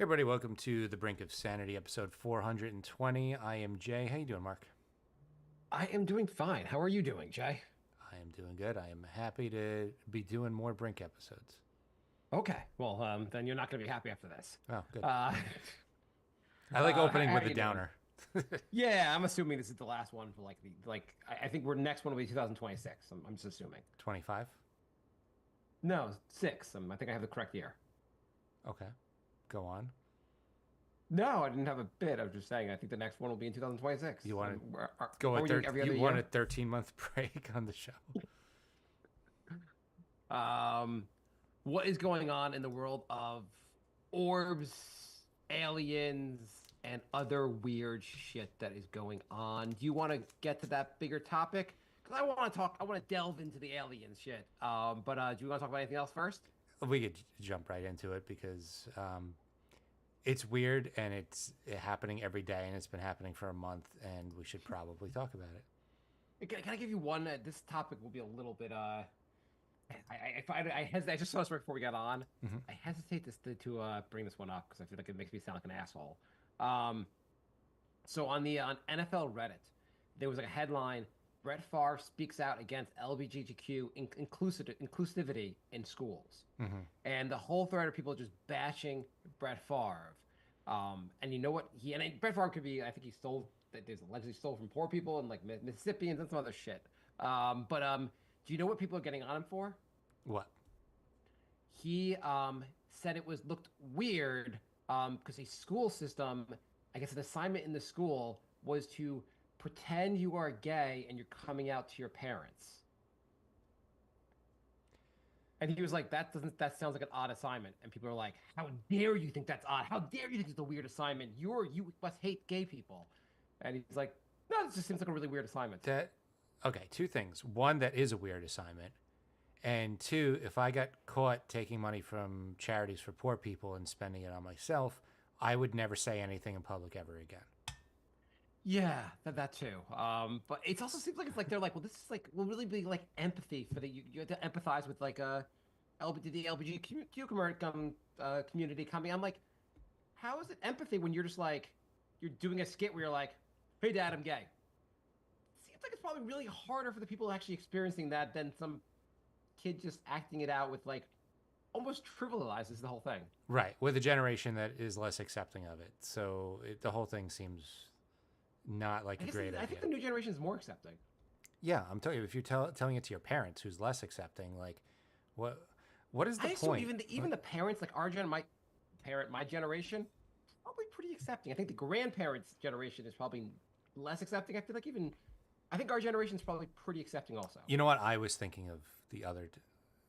Everybody, welcome to the Brink of Sanity, episode 420. I am Jay. How you doing, Mark? I am doing fine. How are you doing, Jay? I am doing good. I am happy to be doing more Brink episodes. Okay. Well, then you're not going to be happy after this. Oh, good. Uh, I like how opening with are a you doing? downer. Yeah, I'm assuming this is the last one for I think we're next one will be 2026. I'm just assuming. 25? No, six. I think I have the correct year. Okay. Go on. No, I didn't have a bit. I was just saying. I think the next one will be in You 2026. want to Are go we doing every other you want a year? 13-month break on the show? Um, what is going on in the world of orbs, aliens, and other weird shit that is going on? Do you want to get to that bigger topic? Because I want to delve into the alien shit. But do you want to talk about anything else first? We could jump right into it because it's weird and it's happening every day and it's been happening for a month and we should probably talk about it. Can I give you one? This topic will be a little bit. I hesitate. I just saw this right before we got on. Hmm. I hesitate to bring this one up because I feel like it makes me sound like an asshole. Um, So on NFL Reddit, there was like a headline: Brett Favre speaks out against LGBTQ inclusivity in schools, Hmm. and the whole thread of people just bashing Brett Favre. And you know what? Brett Favre could be. I think he stole. There's allegedly stole from poor people and like Mississippians and some other shit. But do you know what people are getting on him for? What? He said it was looked weird because a school system, I guess an assignment in the school was to pretend you are gay and you're coming out to your parents. And he was like, that sounds like an odd assignment. And people are like, how dare you think that's odd? How dare you think it's a weird assignment? You must hate gay people. And he's like, no, this just seems like a really weird assignment. That Okay, two things. One, that is a weird assignment. And two, if I got caught taking money from charities for poor people and spending it on myself, I would never say anything in public ever again. Yeah, that too. But it also seems like it's like they're like, well, this is like will really be like empathy for you have to empathize with like the LGBTQ community coming. I'm like, how is it empathy when you're just like you're doing a skit where you're like, hey dad, I'm gay. Seems like it's probably really harder for the people actually experiencing that than some kid just acting it out with like almost trivializes the whole thing. Right, with a generation that is less accepting of it. So the whole thing seems not like I a guess great I think idea. the new generation is more accepting. Yeah, I'm telling you, if you're telling it to your parents who's less accepting, like, what what is the I assume point? even the parents, like my generation, probably pretty accepting. I think the grandparents' generation is probably less accepting. I think our generation is probably pretty accepting also. You know what? I was thinking of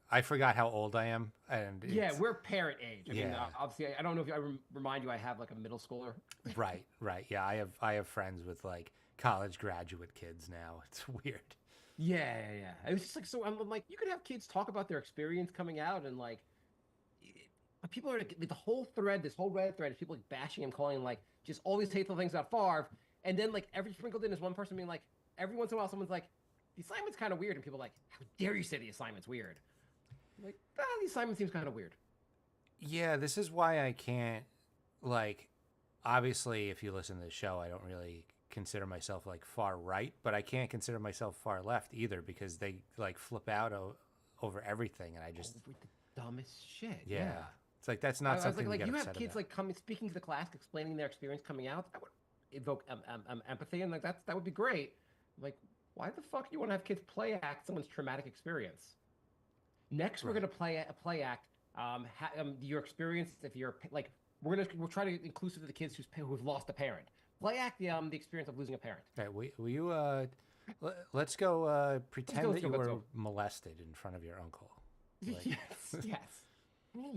I forgot how old I am, and Yeah, it's we're parent age. I mean, yeah. obviously, I don't know if remind you, I have like a middle schooler. Right, right. Yeah, I have friends with like college graduate kids now. It's weird. Yeah. It was just like so. I'm like, you could have kids talk about their experience coming out, and like, people are like, the whole thread, this whole Reddit thread, is people like bashing him, calling him like just all these hateful things about Favre, and then like every sprinkled in is one person being like, every once in a while, someone's like, the assignment's kind of weird, and people are like, how dare you say the assignment's weird? I'm like, the assignment seems kind of weird. Yeah, this is why I can't like obviously if you listen to the show, I don't really consider myself like far right, but I can't consider myself far left either because they like flip out over everything and I Oh, just with the dumbest shit. yeah. Yeah. It's like that's I not was like, something to get you have upset kids about. like coming speaking to the class, explaining their experience coming out. That would evoke empathy, and like that would be great. Like, why the fuck do you want to have kids play act someone's traumatic experience? Next, we're Right. gonna play a play act. Your experience if you're like we're trying to inclusive to the kids who've lost a parent. Play act the experience of losing a parent. Right. Will you let's go pretend Let's that go, you let's were go. molested in front of your uncle. Like Yes.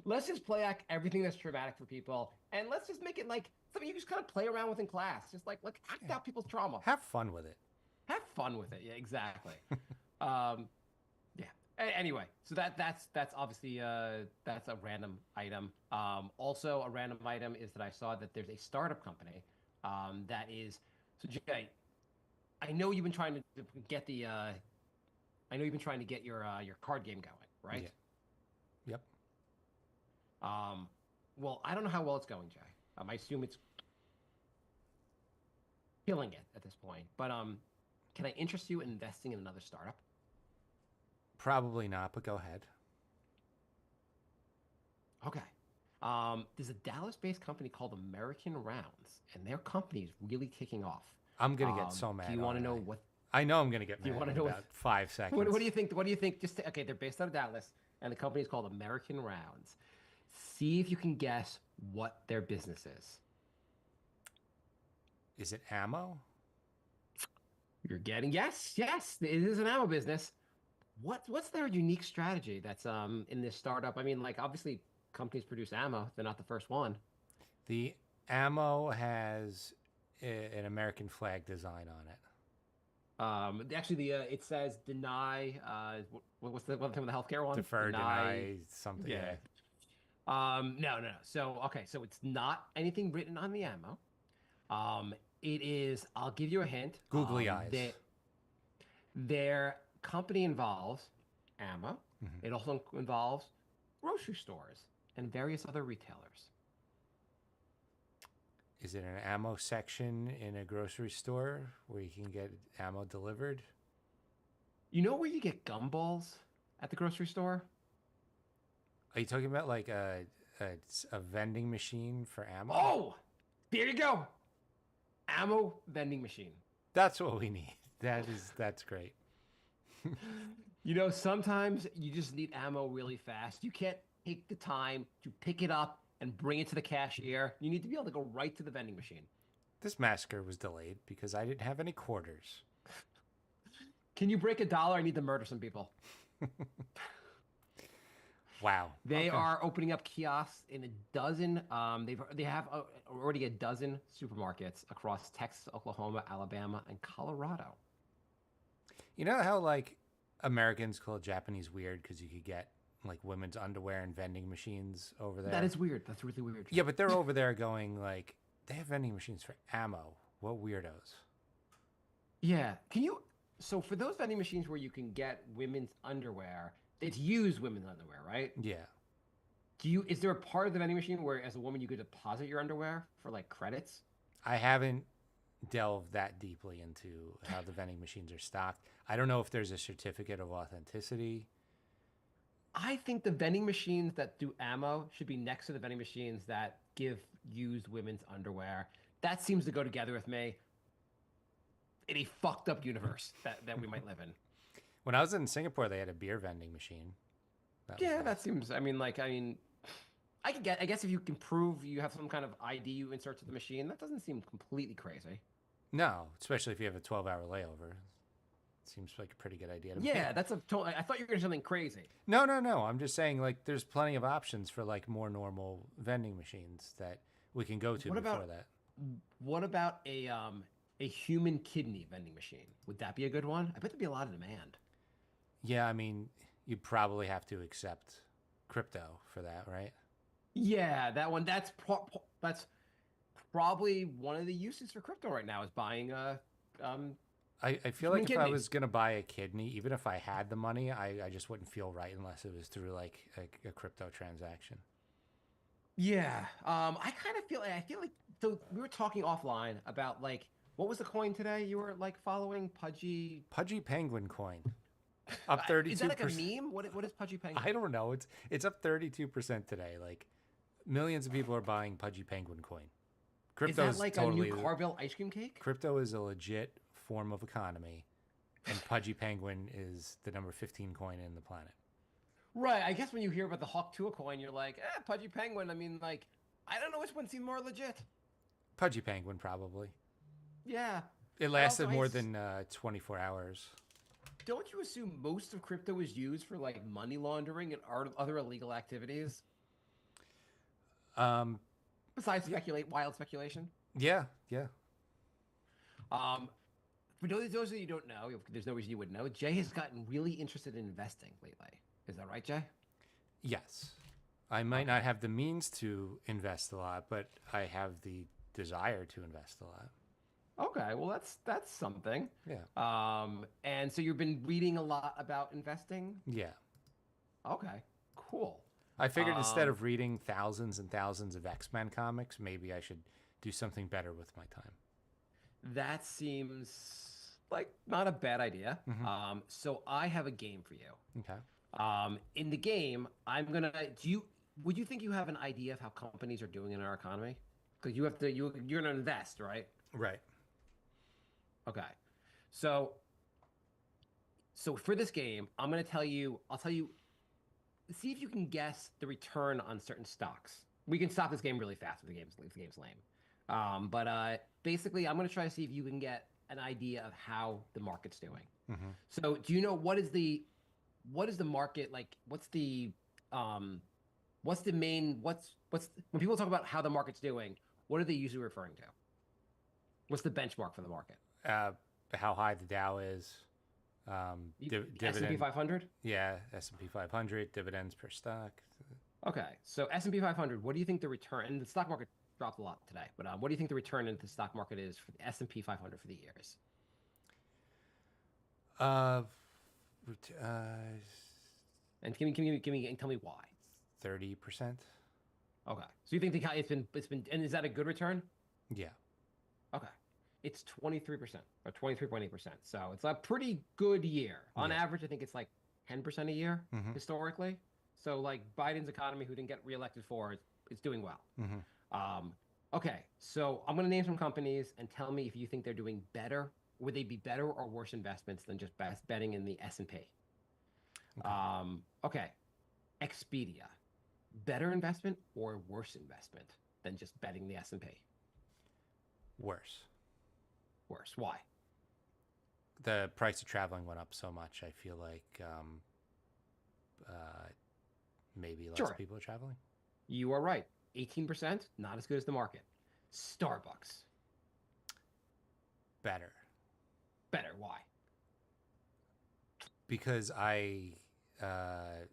Let's just play act everything that's traumatic for people, and let's just make it like something you just kind of play around with in class. Just like act yeah. out people's trauma. Have fun with it. Have fun with it. Yeah, exactly. Um, yeah. Anyway, so that's obviously that's a random item. Also a random item is that I saw that there's a startup company that is so Jay, I know you've been trying to get the I know you've been trying to get your card game going, Yeah. right? Yep. Um, Well, I don't know how well it's going, Jay. I assume it's killing it at this point. But can I interest you in investing in another startup? Probably not, but go ahead. Okay. There's a Dallas-based company called American Rounds, and their company is really kicking off. I'm gonna get so Do mad, you want to aren't know I? what? I know I'm gonna get Do you mad want to in know about 5 seconds. what do you think? What do you think? Okay, they're based out of Dallas, and the company is called American Rounds. See if you can guess what their business is. Is it ammo? You're getting yes, it is an ammo business. What's their unique strategy that's in this startup? I mean, like obviously companies produce ammo, they're not the first one. The ammo has an American flag design on it. Actually, the it says deny. What's the one, the healthcare one? Defer, deny, something. Yeah. Yeah. No. So okay, so it's not anything written on the ammo. It is. I'll give you a hint. Googly eyes. Their company involves ammo. Mhm. It also involves grocery stores and various other retailers. Is it an ammo section in a grocery store where you can get ammo delivered? You know where you get gumballs at the grocery store? Are you talking about like a, a vending machine for ammo? Oh, there you go. Ammo vending machine. That's what we need. That's great. You know, sometimes you just need ammo really fast. You can't take the time to pick it up and bring it to the cashier. You need to be able to go right to the vending machine. This massacre was delayed because I didn't have any quarters. Can you break $1? I need to murder some people. Wow. They Okay. are opening up kiosks in a dozen. They have already a dozen supermarkets across Texas, Oklahoma, Alabama, and Colorado. You know how like Americans call Japanese weird because you could get like women's underwear and vending machines over there? That is weird. That's really weird. Yeah, but they're over there going like they have vending machines for ammo. What weirdos? Yeah. Can you? So for those vending machines where you can get women's underwear, it's used women's underwear, right? Yeah. Is there a part of the vending machine where as a woman you could deposit your underwear for like credits? I haven't delved that deeply into how the vending machines are stocked. I don't know if there's a certificate of authenticity. I think the vending machines that do ammo should be next to the vending machines that give used women's underwear. That seems to go together with me in a fucked up universe that we might live in. When I was in Singapore, they had a beer vending machine. That was Yeah, nice. that seems. I could get. I guess if you can prove you have some kind of ID you insert to the machine, that doesn't seem completely crazy. No, especially if you have a 12-hour layover. Seems like a pretty good idea to me. Yeah, that's a total. I thought you were going to something crazy. No. I'm just saying, like, there's plenty of options for like more normal vending machines that we can go to What before about that. what about a human kidney vending machine? Would that be a good one? I bet there'd be a lot of demand. Yeah, I mean, you'd probably have to accept crypto for that, right? Yeah, that one. That's probably one of the uses for crypto right now is buying um I feel human like if I kidneys. was gonna buy a kidney, even if I had the money, I just wouldn't feel right unless it was through like a crypto transaction. Yeah. I feel like so we were talking offline about like what was the coin today you were like following? Pudgy. Pudgy Penguin coin up Is that like a 32%. meme? What is Pudgy Penguin? I don't know. It's up 32% today. Like millions of people are buying Pudgy Penguin coin. Is Crypto that is like totally a new Carvel ice cream cake? crypto is a legit form of economy, and Pudgy Penguin is the number 15 coin in the planet. Right. I guess when you hear about the Hawk Tuah coin, you're like, Pudgy Penguin. I mean, like, I don't know which one seemed more legit. Pudgy Penguin probably. Yeah. It But also, lasted more than 24 hours. don't you assume most of crypto is used for like money laundering and other illegal activities Um, besides wild speculation? yeah. Um, for those of you who don't know, there's no reason you wouldn't know. Jay has gotten really interested in investing lately. Is that right, Jay? Yes. I might not have the means to invest a lot, but I have the desire to invest a lot. Okay, well that's something. Yeah. And so you've been reading a lot about investing. Yeah. Okay, cool. I figured instead Um, of reading thousands and thousands of X-Men comics, maybe I should do something better with my time. that seems like not a bad idea. Hmm. So I have a game for you. Okay. In the game, I'm gonna. Would you think you have an idea of how companies are doing in our economy? Because you have to. You're gonna invest, right? Right. Okay. So for this game, I'm gonna tell you. I'll tell you. See if you can guess the return on certain stocks. We can stop this game really fast if the game's lame. Basically, I'm gonna try to see if you can get an idea of how the market's doing. Hmm. So, do you know what is the market like? Um, what's the main what's when people talk about how the market's doing? What are they usually referring to? What's the benchmark for the market? Uh, how high the Dow is, S&P dividend. 500. Yeah, S&P 500 dividends per stock. Okay, so S&P 500. What do you think the return? And the stock market dropped a lot today, but what do you think the return into the stock market is for the S&P 500 for the years? Uh, And and tell me why. 30%. Okay, so you think it's been and is that a good return? Yeah. Okay. It's 23% or 23.8%. So it's a pretty good year. On Yeah. average, I think it's like 10% a year Hmm. historically. So like Biden's economy, who didn't get reelected for, is doing well. Hmm. Okay, so I'm gonna name some companies and tell me if you think they're doing better. Would they be better or worse investments than just best betting in the S&P? Okay. Okay, Expedia, better investment or worse investment than just betting the S&P? Worse. Worse. Why? The price of traveling went up so much. I feel like uh, maybe less Sure. people are traveling. You are right. 18%, not as good as the market. Starbucks, Better. better. Why? Because uh, I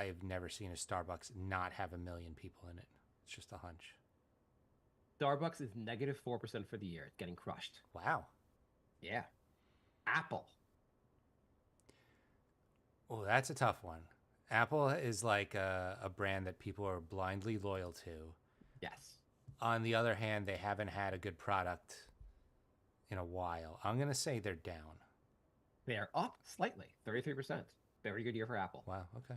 have never seen a Starbucks not have a million people in it. It's just a hunch. Starbucks is negative 4% for the year. It's getting crushed. Wow. Yeah. Apple. Oh, that's a tough one. Apple is like a brand that people are blindly loyal to. Yes. On the other hand, they haven't had a good product in a while. I'm going to say they're down. They are up slightly, 33%. Very good year for Apple. Wow. Okay.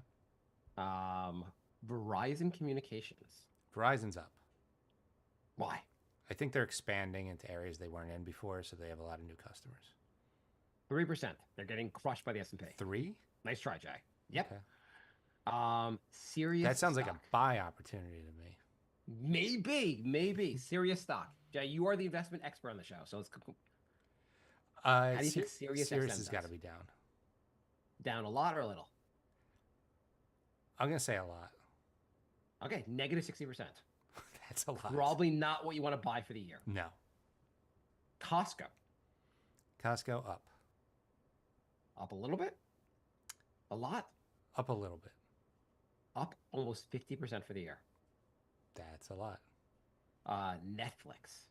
Um, Verizon Communications. Verizon's up. Why? I think they're expanding into areas they weren't in before, so they have a lot of new customers. 3%. They're getting crushed by the S&P. 3? Nice try, Jay. Yep. Okay. Serious That sounds like a stock. buy opportunity to me. Maybe. Serious stock. Jay, you are the investment expert on the show, so how do you think Sirius Sirius XM has got to does? be down. Down a lot or a little? I'm going to say a lot. Okay, negative 60%. That's a lot. Probably not what you want to buy for the year. No. Costco, Costco up. up a little bit? A lot? Up a little bit. Up almost 50% for the year. That's a lot. Netflix,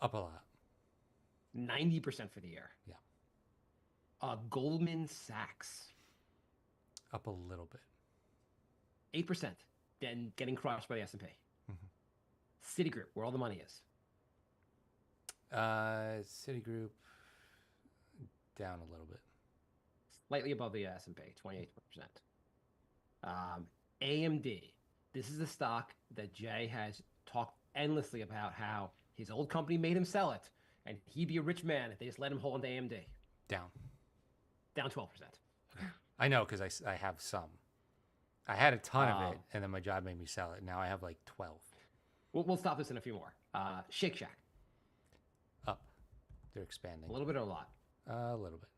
Up a lot. 90% for the year. Yeah. Goldman Sachs, Up a little bit. 8%, then getting crushed by the S&P. Mhm. Citigroup, where all the money is. Citigroup down a little bit. Slightly above the S&P, 28%. AMD, this is the stock that Jay has talked endlessly about how his old company made him sell it, and he'd be a rich man if they just let him hold AMD. Down. Down 12%. I know because I have some. I had a ton of it, Um, and then my job made me sell it. Now I have like 12. we'll stop this in a few more. Shake Shack, Up. They're expanding. a little bit or a lot. A little bit.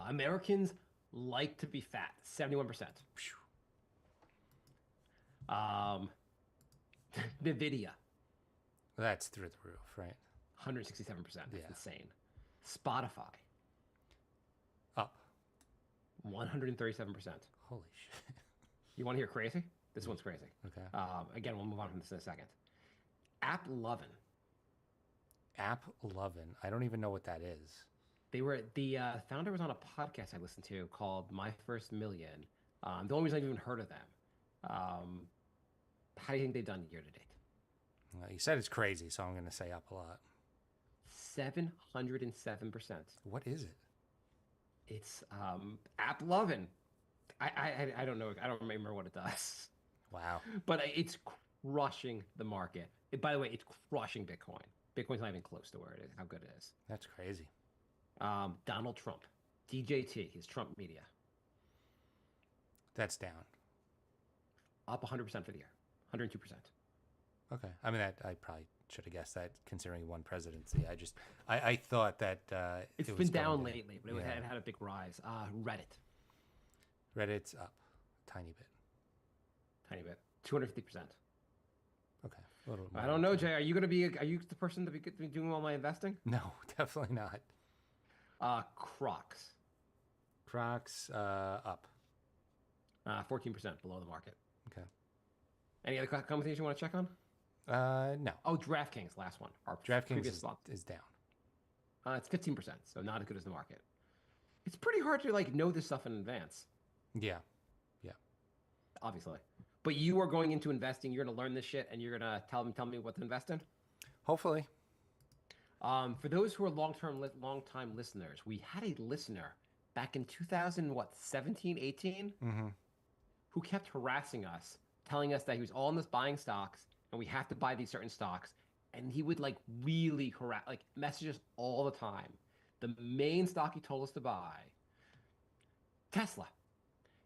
Americans like to be fat, 71%. Phew. Nvidia, That's through the roof, right? 167%. That's Yeah. insane. Spotify, Up. 137%. Holy shit. You want to hear crazy? This one's crazy. Okay. Again, we'll move on from this in a second. App Lovin. App 11. I don't even know what that is. The founder was on a podcast I listened to called My First Million. The only reason I've even heard of them. Um, how do you think they've done year to date? You said it's crazy, so I'm going to say up a lot. 707%. What is it? It's app loving. I don't know. I don't remember what it does, Wow. but it's crushing the market. By the way, it's crushing Bitcoin. Bitcoin's not even close to where it is. How good it is. That's crazy. Donald Trump, DJT, his Trump media, That's down. up 100% for the year, 102%. Okay. I mean, I probably should have guessed that considering one presidency. I thought that It's it was been down going to- lately, but yeah. it had a big rise. Reddit, Reddit's up, tiny bit. tiny bit, 250%. Okay. A little more. I don't know, Jay. Are you gonna be? Are you the person to be doing all my investing? No, definitely not. Crocs, Crocs up. 14% below the market. Okay. Any other companies you want to check on? No. Oh, DraftKings, last one. Our DraftKings previous spot. is down. It's 15%, so not as good as the market. It's pretty hard to like know this stuff in advance, Yeah. obviously. But you are going into investing. You're gonna learn this shit, and you're gonna tell me what to invest in. Hopefully. For those who are long-time listeners, we had a listener back in 2000, what, 17, 18, Mm-hmm. who kept harassing us, telling us that he was all in this buying stocks, and we have to buy these certain stocks. And he would like really harass, like message us all the time. The main stock he told us to buy, Tesla.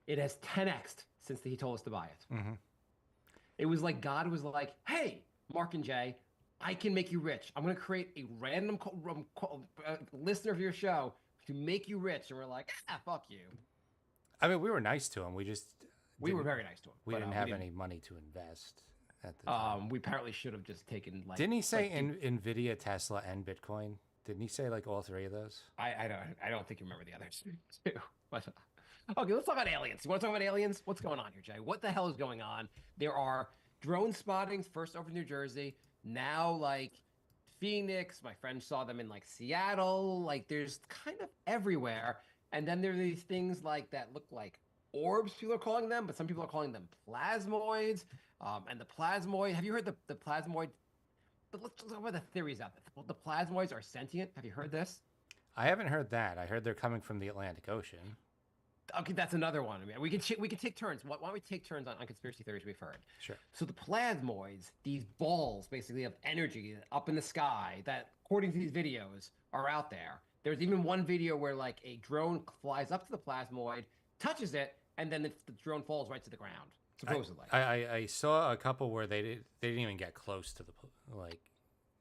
It has 10x'd since he told us to buy it. Mm-hmm. It was like God was like, "Hey, Mark and Jay, I can make you rich. I'm going to create a random listener of your show to make you rich." And we're like, fuck you. I mean, we were nice to him. We just We were didn't- very nice to him. We but, didn't we have any money to invest at the time. We apparently should have just taken like. Didn't he say like, Nvidia, Tesla, and Bitcoin? Didn't he say like all three of those? I don't think you remember the others too. But okay, let's talk about aliens. You want to talk about aliens? What's going on here, Jay? What the hell is going on? There are drone spottings first over New Jersey, now like Phoenix. My friend saw them in like Seattle. Like there's kind of everywhere. And then there are these things like that look like orbs. People are calling them, but some people are calling them plasmoids. And the plasmoid. Have you heard the plasmoid? But let's talk about the theories out there. The plasmoids are sentient. Have you heard this? I haven't heard that. I heard they're coming from the Atlantic Ocean. Okay, that's another one. I mean, we can take turns. Why don't we take turns on conspiracy theories we've heard? Sure. So the plasmoids, these balls basically of energy up in the sky that, according to these videos, are out there. There's even one video where like a drone flies up to the plasmoid, touches it, and then the drone falls right to the ground. Supposedly. I saw a couple where they didn't even get close to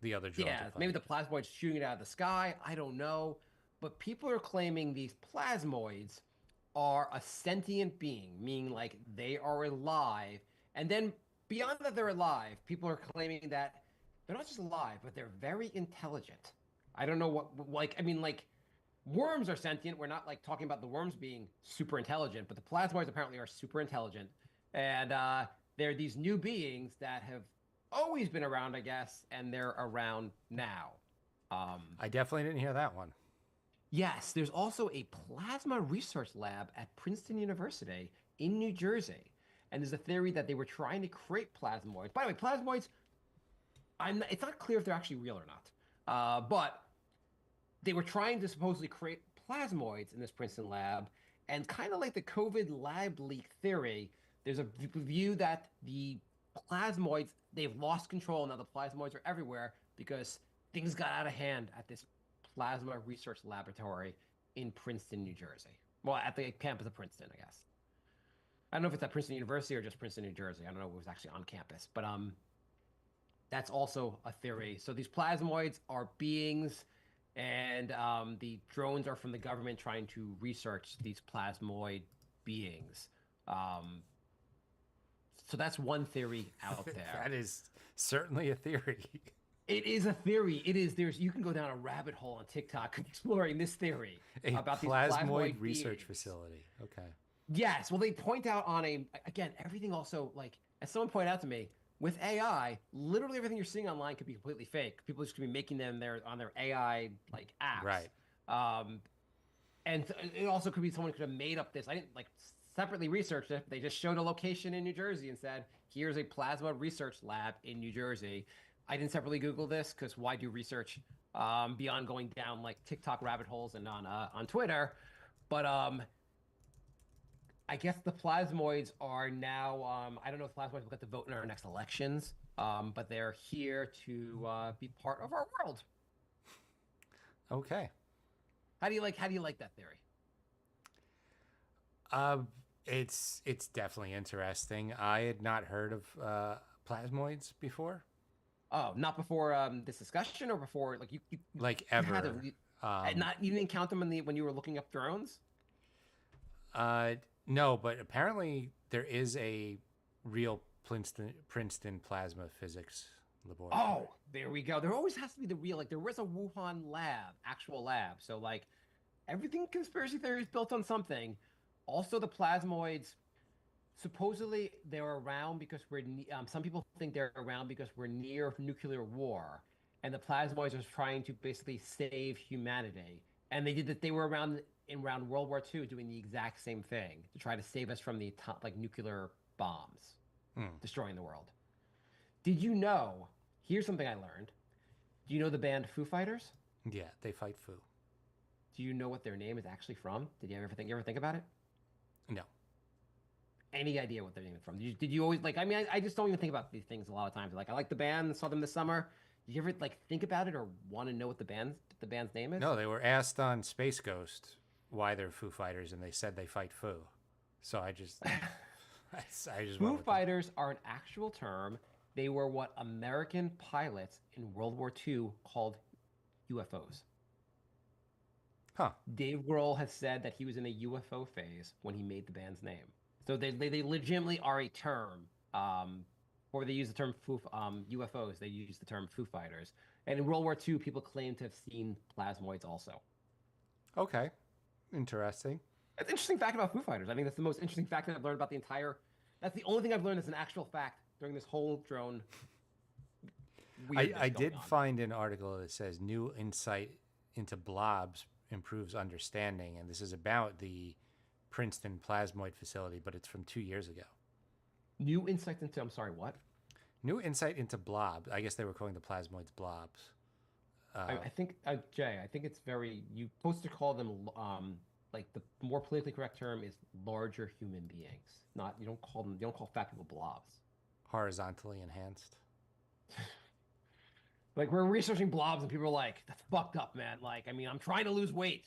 the other drones. Yeah, maybe the plasmoid's shooting it out of the sky. I don't know. But people are claiming these plasmoids are a sentient being, meaning like they are alive. And then beyond that they're alive, people are claiming that they're not just alive, but they're very intelligent. I don't know what, like, I mean, like, worms are sentient. We're not like talking about the worms being super intelligent, but the plasmoids apparently are super intelligent. And they're these new beings that have always been around, I guess, and they're around now. I definitely didn't hear that one. Yes, there's also a plasma research lab at Princeton University in New Jersey. And there's a theory that they were trying to create plasmoids. By the way, plasmoids, it's not clear if they're actually real or not. But they were trying to supposedly create plasmoids in this Princeton lab. And kind of like the COVID lab leak theory, there's a view that the plasmoids, they've lost control. Now the plasmoids are everywhere because things got out of hand at this plasma research laboratory in Princeton, New Jersey. Well, at the campus of Princeton, I guess. I don't know if it's at Princeton University or just Princeton, New Jersey. I don't know if it was actually on campus, but that's also a theory. So these plasmoids are beings, and the drones are from the government trying to research these plasmoid beings. So that's one theory out there. That is certainly a theory. It is a theory. It is. You can go down a rabbit hole on TikTok exploring this theory about these plasmoid research beings. facility. Okay. Yes. Well, they point out again, everything also, like, as someone pointed out to me, with AI, literally everything you're seeing online could be completely fake. People just could be making them on their AI like apps. Right. And it also could be someone could have made up this. I didn't like separately researched it. They just showed a location in New Jersey and said, "Here's a plasma research lab in New Jersey." I didn't separately Google this because why do research beyond going down like TikTok rabbit holes and on Twitter? But I guess the plasmoids are now. I don't know if plasmoids will get to vote in our next elections, but they're here to be part of our world. Okay. How do you like that theory? Uh, it's definitely interesting. I had not heard of plasmoids before, Oh, not before this discussion or before like like you had to ever. Um, not you didn't count them when you were looking up drones? uh, no, but apparently there is a real Princeton plasma physics laboratory. Oh, there we go. There always has to be the real like there was a Wuhan lab, actual lab. So like everything conspiracy theory is built on something. Also the plasmoids supposedly they're around because some people think they're around because we're near nuclear war and the plasmoids are trying to basically save humanity and they did that they were around in around World War II doing the exact same thing to try to save us from the like nuclear bombs Hmm. destroying the world. Did you know, here's something I learned, do you know the band Foo Fighters? Yeah, they fight foo. Do you know what their name is actually from? Did you ever think about it? No. Any idea what they're even from? Did you always like? I mean, I just don't even think about these things a lot of times. Like, I like the band, saw them this summer. Did you ever like think about it or want to know what the band's name is? No, they were asked on Space Ghost why they're Foo Fighters, and they said they fight foo. So I just, I just went Foo with that. Fighters are an actual term. They were what American pilots in World War II called UFOs. Huh. Dave Grohl has said that he was in a UFO phase when he made the band's name. So they legitimately are a term. Or they use the term UFOs. They use the term Foo Fighters. And in World War II, people claim to have seen plasmoids also. Okay. Interesting. That's an interesting fact about Foo Fighters. I think that's the most interesting fact that I've learned about the entire. That's the only thing I've learned as an actual fact during this whole drone weirdness I going did on. find an article that says new insight into blobs improves understanding, and this is about the Princeton plasmoid facility, but it's from 2 years ago. New insights into. I'm sorry, what? New insight into blob. I guess they were calling the plasmoids blobs. I think Jay. I think it's very. You supposed to call them like the more politically correct term is larger human beings. Not you don't call them. You don't call fat people blobs. Horizontally enhanced. Like we're researching blobs and people are like, "That's fucked up, man." Like, I mean, I'm trying to lose weight.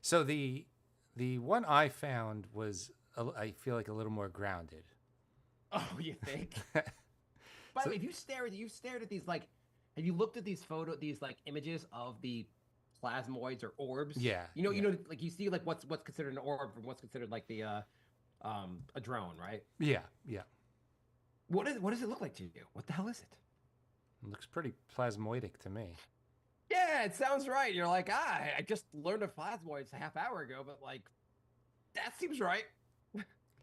So the one I found was I feel like a little more grounded. Oh, you think? By the So way, if you stared at these like, have you looked at these like images of the plasmoids or orbs? yeah, You yeah, know, like you see like what's considered an orb and what's considered like the a drone, right? yeah, yeah. What does it look like to you? What the hell is it? It looks pretty plasmoidic to me. Yeah, it sounds right. You're like, I just learned of plasmoids a half hour ago, but like, that seems right.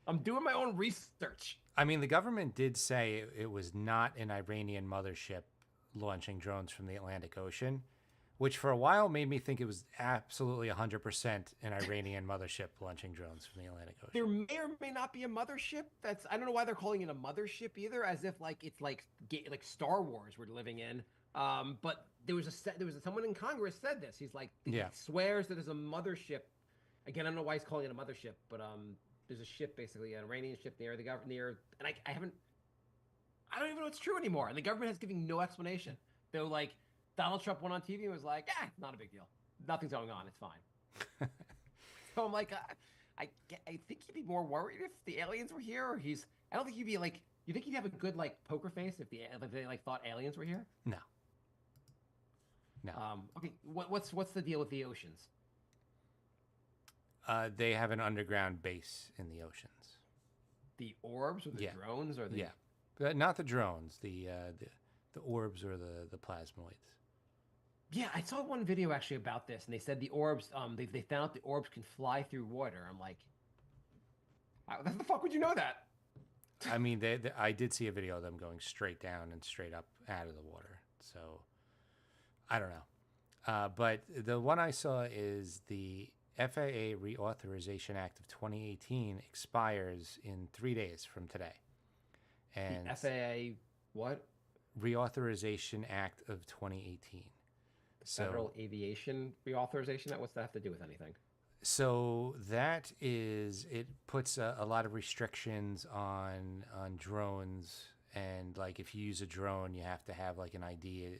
I'm doing my own research. I mean, the government did say it was not an Iranian mothership launching drones from the Atlantic Ocean, which for a while made me think it was absolutely 100% an Iranian mothership launching drones from the Atlantic Ocean. There may or may not be a mothership. That's I don't know why they're calling it a mothership either, as if like it's like Star Wars we're living in. But there was someone in Congress said this. He's like he Yeah. swears that there's a mothership. Again, I don't know why he's calling it a mothership, but there's a ship basically, an Iranian ship near the government near, and I don't even know it's true anymore. And the government has given no explanation. They're like Donald Trump went on TV and was like, not a big deal. Nothing's going on. It's fine. So I'm like, I think he'd be more worried if the aliens were here, or he's. I don't think he'd be like. You think he'd have a good like poker face if they like thought aliens were here? No, no. Okay. What's the deal with the oceans? They have an underground base in the oceans. The orbs or the Yeah. drones or the? Yeah, but not the drones. The orbs or the plasmoids. Yeah, I saw one video actually about this, and they said the orbs. They found out the orbs can fly through water. I'm like, how the fuck would you know that? I mean, I did see a video of them going straight down and straight up out of the water. So I don't know. But the one I saw is the FAA Reauthorization Act of 2018 expires in 3 days from today. And The FAA, what? Reauthorization Act of 2018. So, Federal Aviation Reauthorization? What's that have to do with anything? so that is, it puts a lot of restrictions on drones, and like if you use a drone, you have to have like an ID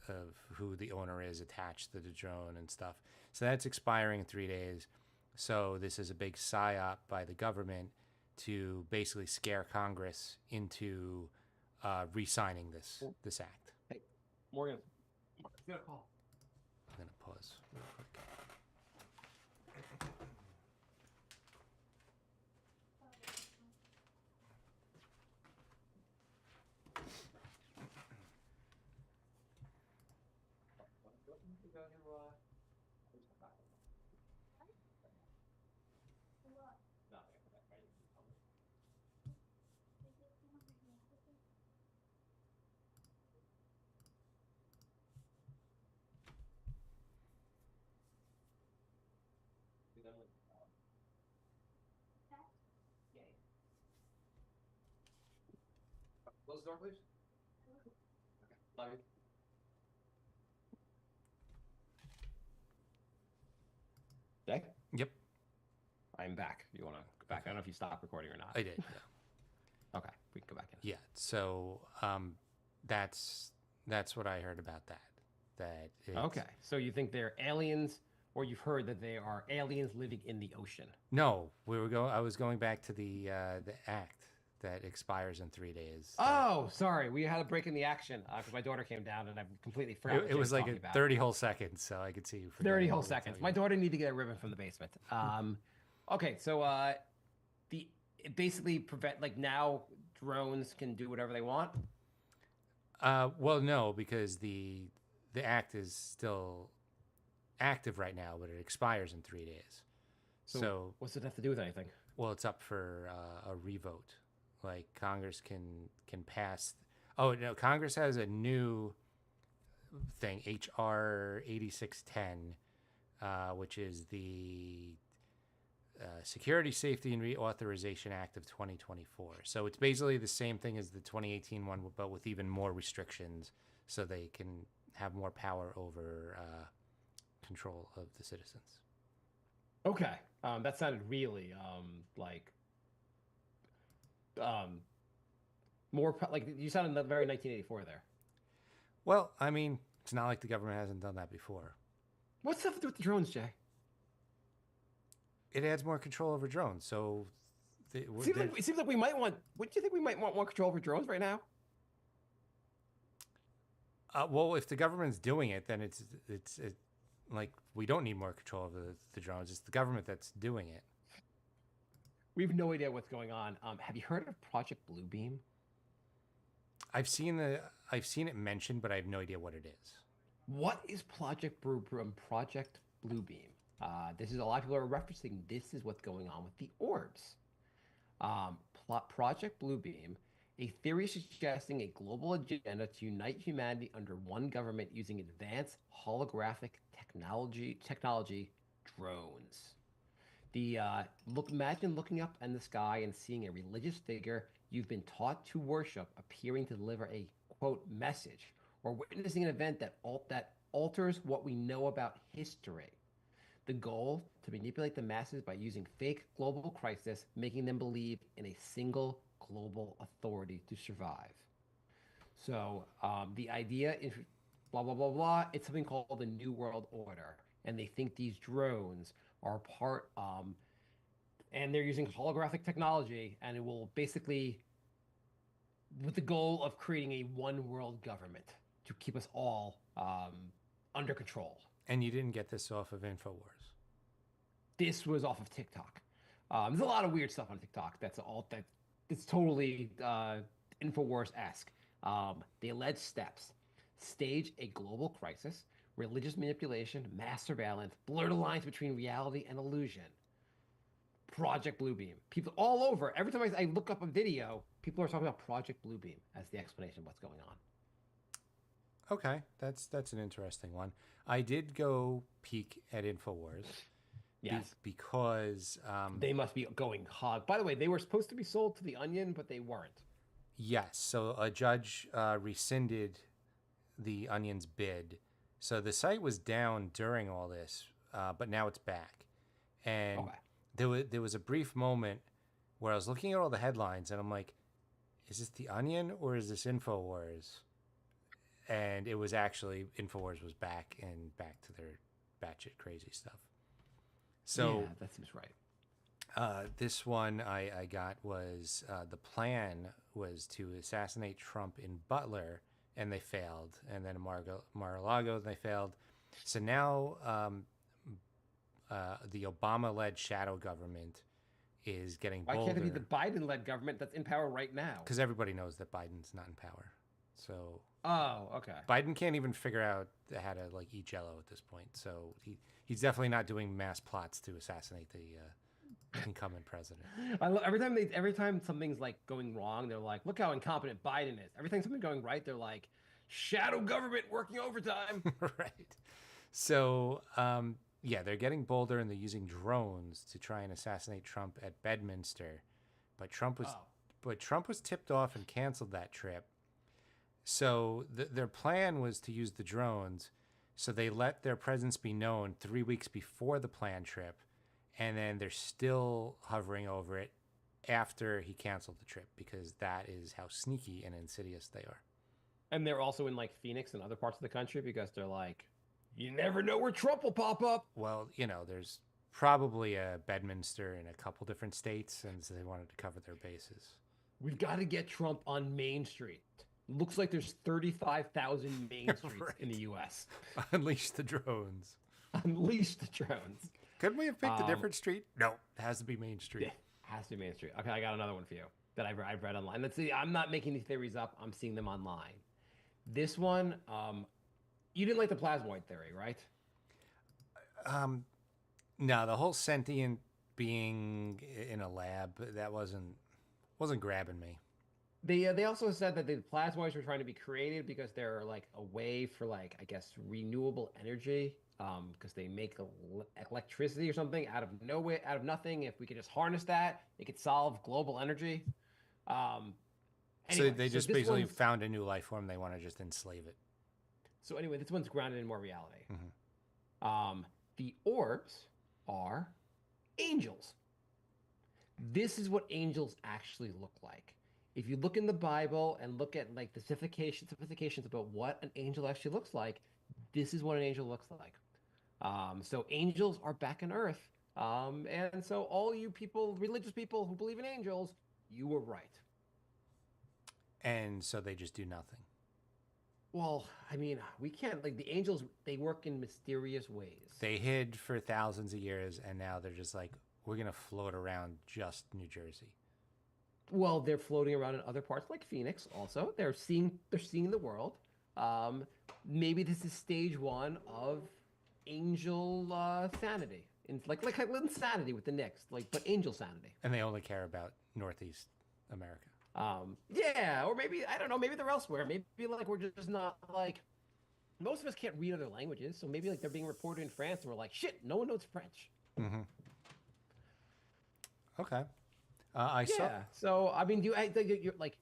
of who the owner is attached to the drone and stuff. So that's expiring in 3 days. So this is a big psyop by the government to basically scare Congress into re-signing this act. Hey, Morgan, get a call. I'm gonna pause real quick. Close the door, please. Love you. Jay? Yep, I'm back. You want to go back? I don't know if you stopped recording or not. I did. Yeah. Okay, we can go back in. Yeah. So that's what I heard about that. That it's, Okay, so you think they're aliens, or you've heard that they are aliens living in the ocean? No, I was going back to the act that expires in 3 days. Oh, sorry, we had a break in the action because my daughter came down and I completely forgot. It was like 30 whole seconds, so I could see you. 30 whole seconds. My daughter needed to get a ribbon from the basement. Okay, so it basically prevent like now drones can do whatever they want. Well, no, because the act is still active right now, but it expires in 3 days. So what's it have to do with anything? well, it's up for a revote. Like Congress can pass. Oh no, Congress has a new thing, HR 8610, which is the Security, Safety, and Reauthorization Act of 2024. So it's basically the same thing as the 2018 one, but with even more restrictions, so they can have more power over control of the citizens. Okay, that sounded really like more like you sounded very 1984 there. Well, I mean, it's not like the government hasn't done that before. What's stuff to do with the drones, Jay? It adds more control over drones. So It seems like we might want. Wouldn't you think we might want more control over drones right now? well, if the government's doing it, then it's like we don't need more control over the drones. It's the government that's doing it. We have no idea what's going on. Have you heard of Project Bluebeam? I've seen it mentioned, but I have no idea what it is. What is Project Bluebeam? Project Bluebeam. This is a lot of people are referencing. This is what's going on with the orbs. Project Bluebeam, a theory suggesting a global agenda to unite humanity under one government using advanced holographic technology, drones. Imagine looking up in the sky and seeing a religious figure you've been taught to worship appearing to deliver a quote message, or witnessing an event that alters what we know about history. The goal to manipulate the masses by using fake global crisis, making them believe in a single global authority to survive. So the idea is blah blah blah blah. It's something called the New World Order, and they think these drones are part, and they're using holographic technology, and it will basically, with the goal of creating a one world government to keep us all under control. And you didn't get this off of InfoWars. This was off of TikTok. There's a lot of weird stuff on TikTok. It's totally InfoWars-esque. The alleged steps: stage a global crisis, religious manipulation, mass surveillance, blur the lines between reality and illusion. Project Bluebeam. People all over. Every time I look up a video, people are talking about Project Bluebeam as the explanation of what's going on. Okay, that's an interesting one. I did go peek at InfoWars, Yes. because They must be going hog. By the way, they were supposed to be sold to the Onion, but they weren't. yes, so a judge rescinded the Onion's bid. So the site was down during all this, but now it's back. And Okay. there was a brief moment where I was looking at all the headlines and I'm like, is this the Onion or is this Infowars? And it was actually Infowars was back and back to their batshit crazy stuff. Yeah, So that seems right. this one I got was the plan was to assassinate Trump in Butler, and they failed, and then Mar-a-Lago, they failed. So now the Obama-led shadow government is getting Why can't it be the bolder Biden-led government that's in power right now? because everybody knows that Biden's not in power. So Oh, okay. Biden can't even figure out how to like eat Jello at this point. So he's definitely not doing mass plots to assassinate the incumbent president. Every time something's like going wrong, they're like, "Look how incompetent Biden is." Every time something's going right, they're like, "Shadow government working overtime." Right. So yeah, they're getting bolder and they're using drones to try and assassinate Trump at Bedminster, but Oh, Trump was tipped off and canceled that trip. So their plan was to use the drones, so they let their presence be known 3 weeks before the planned trip, and then they're still hovering over it after he canceled the trip because that is how sneaky and insidious they are. and they're also in like Phoenix and other parts of the country because they're like, "You never know where Trump will pop up." Well, there's probably a Bedminster in a couple different states, and so they wanted to cover their bases. We've got to get Trump on Main Street. Looks like there's 35,000 Main Streets in the Right. U.S. Unleash the drones. Unleash the drones. Couldn't we have picked a Um, different street? No, it has to be Main yeah, Street. has to be Main Street. Okay, I got another one for you that I've read online. Let's see. I'm not making these theories up. I'm seeing them online. This one, you didn't like the plasmoid theory, right? No, the whole sentient being in a lab that wasn't grabbing me. They also said that the plasmoids were trying to be created because they're like a way for like I guess renewable energy. Because they make electricity or something out of nowhere, out of nothing. If we could just harness that, it could solve global energy. Um, So anyway, they so just this basically one's found a new life form. They want to just enslave it. so anyway, this one's grounded in more reality. Hmm. The orbs are angels. This is what angels actually look like. If you look in the Bible and look at like the specifications about what an angel actually looks like, this is what an angel looks like. So angels are back on Earth. And so all you people, religious people who believe in angels, you were right. And so they just do nothing. Well, I mean, we can't like the angels. They work in mysterious ways. They hid for thousands of years, and now they're just like, we're gonna float around just New Jersey. Well, they're floating around in other parts like Phoenix. Also, they're seeing the world. Um, Maybe this is stage one of angel sanity. Like insanity with the Knicks, like but angel sanity. And they only care about Northeast America. Yeah, or maybe I don't know. Maybe they're elsewhere. Maybe like we're just not like most of us can't read other languages, so maybe like they're being reported in France, and we're like, shit, no one knows French. Hmm. Okay. I saw. Yeah. So I mean, do you you're like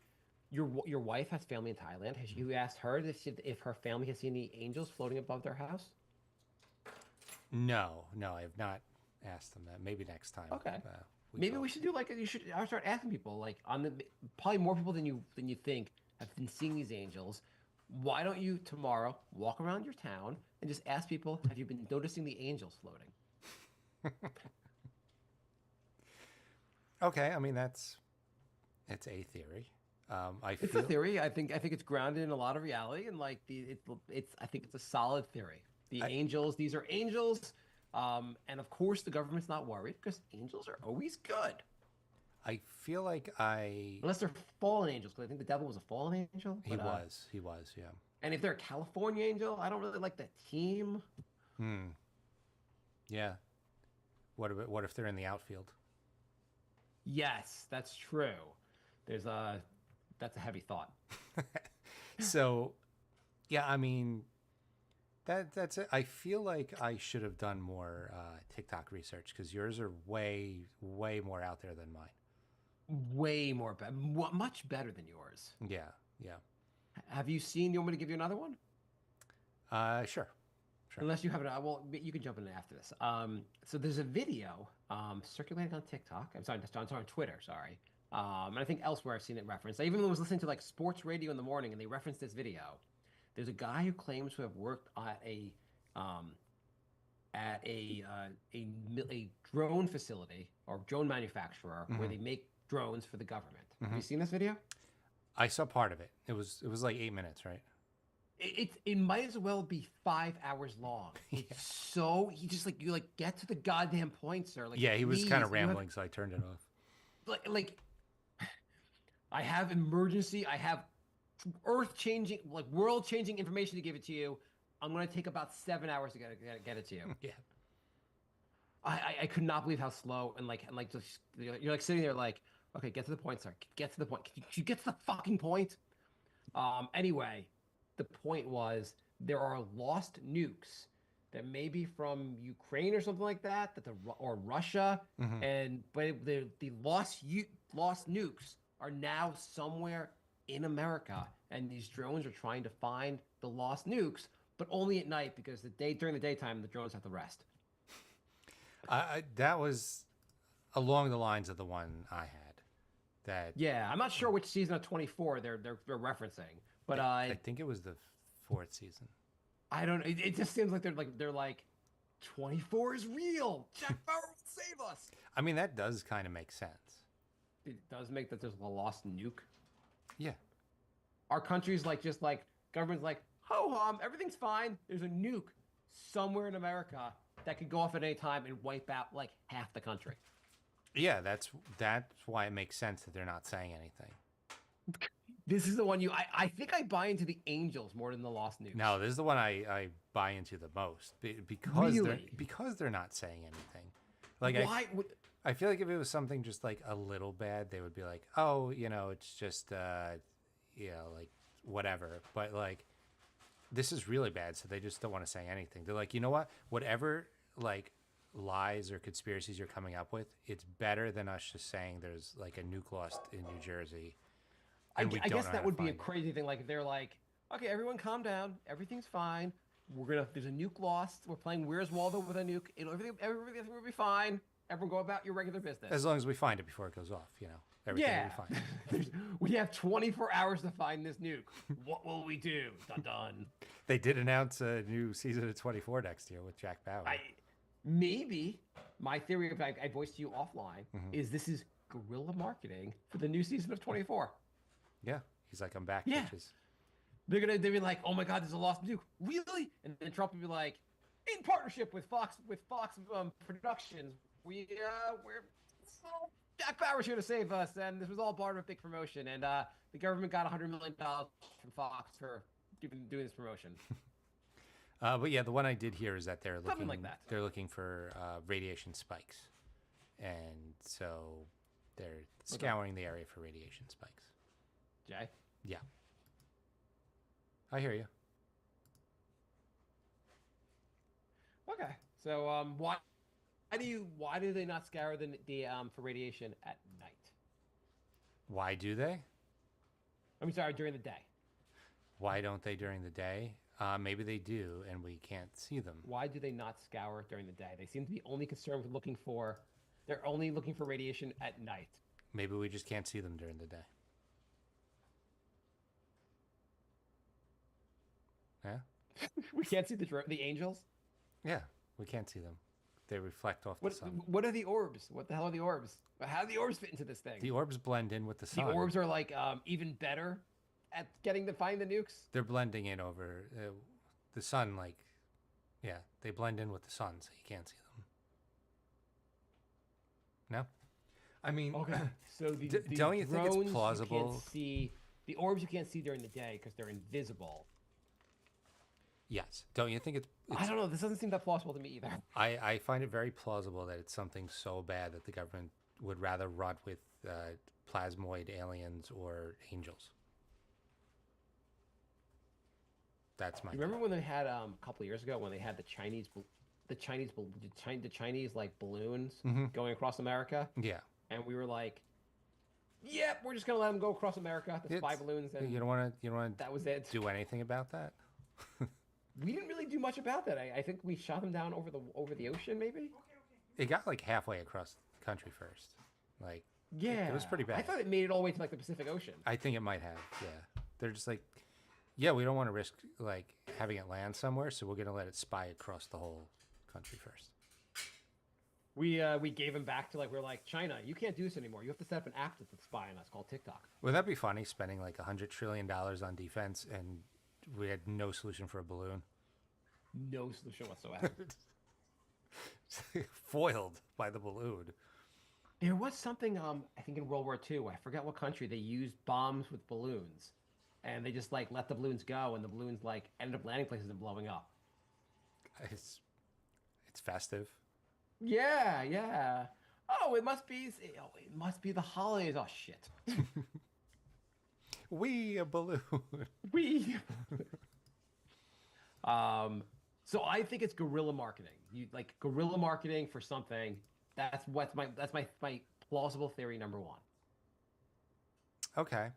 your wife has family in Thailand? Has you asked her if her family has seen any angels floating above their house? No, no, I have not asked them that. Maybe next time. Okay. We Maybe talk. we should do like you should start asking people like on the probably more people than you think have been seeing these angels. Why don't you tomorrow walk around your town and just ask people, have you been noticing the angels floating? Okay, I mean it's a theory. I It's a feel theory. I think it's grounded in a lot of reality, and like it's I think it's a solid theory. The I, angels, these are angels, and of course the government's not worried because angels are always good, I feel like I unless they're fallen angels. Because I think the devil was a fallen angel. he was, yeah. And if they're a California angel, I don't really like the team. Hmm. Yeah. What if they're in the outfield? Yes, that's true. There's a that's a heavy thought. So, yeah, I mean, That's it. I feel like I should have done more TikTok research because yours are way more out there than mine. Way more better, much better than yours. Yeah, yeah. Have you seen? You want me to give you another one? Sure, sure. Unless you have it, well, you can jump in after this. So there's a video circulating on TikTok. I'm sorry, on Twitter. Sorry. And I think elsewhere I've seen it referenced. I even was listening to like sports radio in the morning, and they referenced this video. There's a guy who claims to have worked um, at a drone facility or drone manufacturer where they make drones for the government. Have you seen this video? I saw part of it. It was like 8 minutes, right? It might as well be 5 hours long. It's so he just like you like get to the goddamn point, sir. Like Yeah, he was please, kind of you have- rambling, so I turned it off. like I have emergency. I have earth changing, like world changing information to give it to you. I'm gonna take about 7 hours to get it to you. Yeah. I could not believe how slow and like just you're like sitting there like okay, get to the point, sir. Get to the point. Can you get to the fucking point? Anyway, the point was there are lost nukes that may be from Ukraine or something like that, or Russia, but the lost nukes are now somewhere in America, and these drones are trying to find the lost nukes, but only at night because during the daytime the drones have to rest. That was along the lines of the one I had. That Yeah, I'm not sure which season of 24 they're referencing, but I think it was the fourth season. I don't. It just seems like they're like 24 is real. Jack Bauer will save us. I mean, that does kind of make sense. It does make that there's a lost nuke. Yeah. Our country's like just like government's like, everything's fine. There's a nuke somewhere in America that could go off at any time and wipe out like half the country. Yeah, that's why it makes sense that they're not saying anything. This is the one I think I buy into the angels more than the lost nukes. No, this is the one I buy into the most because Really? they're not saying anything. Like Why? I feel like if it was something just like a little bad, they would be like, oh, it's just like whatever. But like this is really bad, so they just don't want to say anything. They're like, you know what? Whatever like lies or conspiracies you're coming up with, it's better than us just saying there's like a nuke lost in New Jersey. I and we don't guess know that how to would be a find it. crazy thing. Like if they're like, okay, everyone calm down. Everything's fine. There's a nuke lost. We're playing Where's Waldo with a nuke. Everything will be fine. Everyone go about your regular business. As long as we find it before it goes off, everything will be fine. We have 24 hours to find this nuke. What will we do? Dun dun. They did announce a new season of 24 next year with Jack Bauer. Maybe my theory, if I voiced to you offline, is this is guerrilla marketing for the new season of 24. Yeah, he's like, I'm back, Yeah. bitches. They'll be like, oh my God, there's a lost nuke. Really? And then Trump will be like, in partnership with Fox Productions, we're Jack Bauer's here to save us, and this was all part of a big promotion, and the government got $100 million from Fox for doing this promotion. But yeah, the one I did hear is that they're looking Something like that. They're looking for radiation spikes, and so they're scouring the area for radiation spikes. Jay? Yeah, I hear you. Okay. So why do they not scour the for radiation at night? Why do they? I mean, sorry, during the day. Why don't they during the day? Maybe they do, and we can't see them. Why do they not scour during the day? They seem to be only concerned with they're only looking for radiation at night. Maybe we just can't see them during the day. Yeah? We can't see the angels? Yeah, we can't see them. They reflect off the sun. What are the orbs? What the hell are the orbs? How do the orbs fit into this thing? The orbs blend in with the sun. The orbs are like even better at finding the nukes. They're blending in over the sun. Like, yeah, they blend in with the sun, so you can't see them. No, I mean, Okay, so the don't you think it's drones plausible? You can't see the orbs. You can't see during the day because they're invisible. Yes, don't you think it's I don't know. This doesn't seem that plausible to me either. I find it very plausible that it's something so bad that the government would rather run with plasmoid aliens or angels. That's my You remember when they had a couple of years ago when they had the Chinese like balloons Mm-hmm. going across America, Yeah. and we were like, "Yep, we're just gonna let them go across America, the spy It's balloons," you and don't want to that was it. do anything about that. We didn't really do much about that. I think we shot them down over the ocean, maybe. It got like halfway across the country first. Like Yeah, it was pretty I bad. thought it made it all the way to like the Pacific Ocean. I think it might have. Yeah. They're just like, yeah, we don't want to risk like having it land somewhere, so we're gonna let it spy across the whole country first. We gave them back to like we're like China. You can't do this anymore. You have to set up an app that's spy on us called TikTok. Would that be funny? Spending like $100 trillion on defense, and we had no solution for a balloon. No solution whatsoever. Foiled by the balloon. There was something, I think in World War II, I forget what country, they used bombs with balloons. And they just like let the balloons go and the balloons like ended up landing places and blowing up. It's festive. Yeah, yeah. Oh, it must be the holidays. Oh shit. We a balloon. We so I think it's guerrilla marketing. You like guerrilla marketing for something. That's my plausible theory number one. Okay.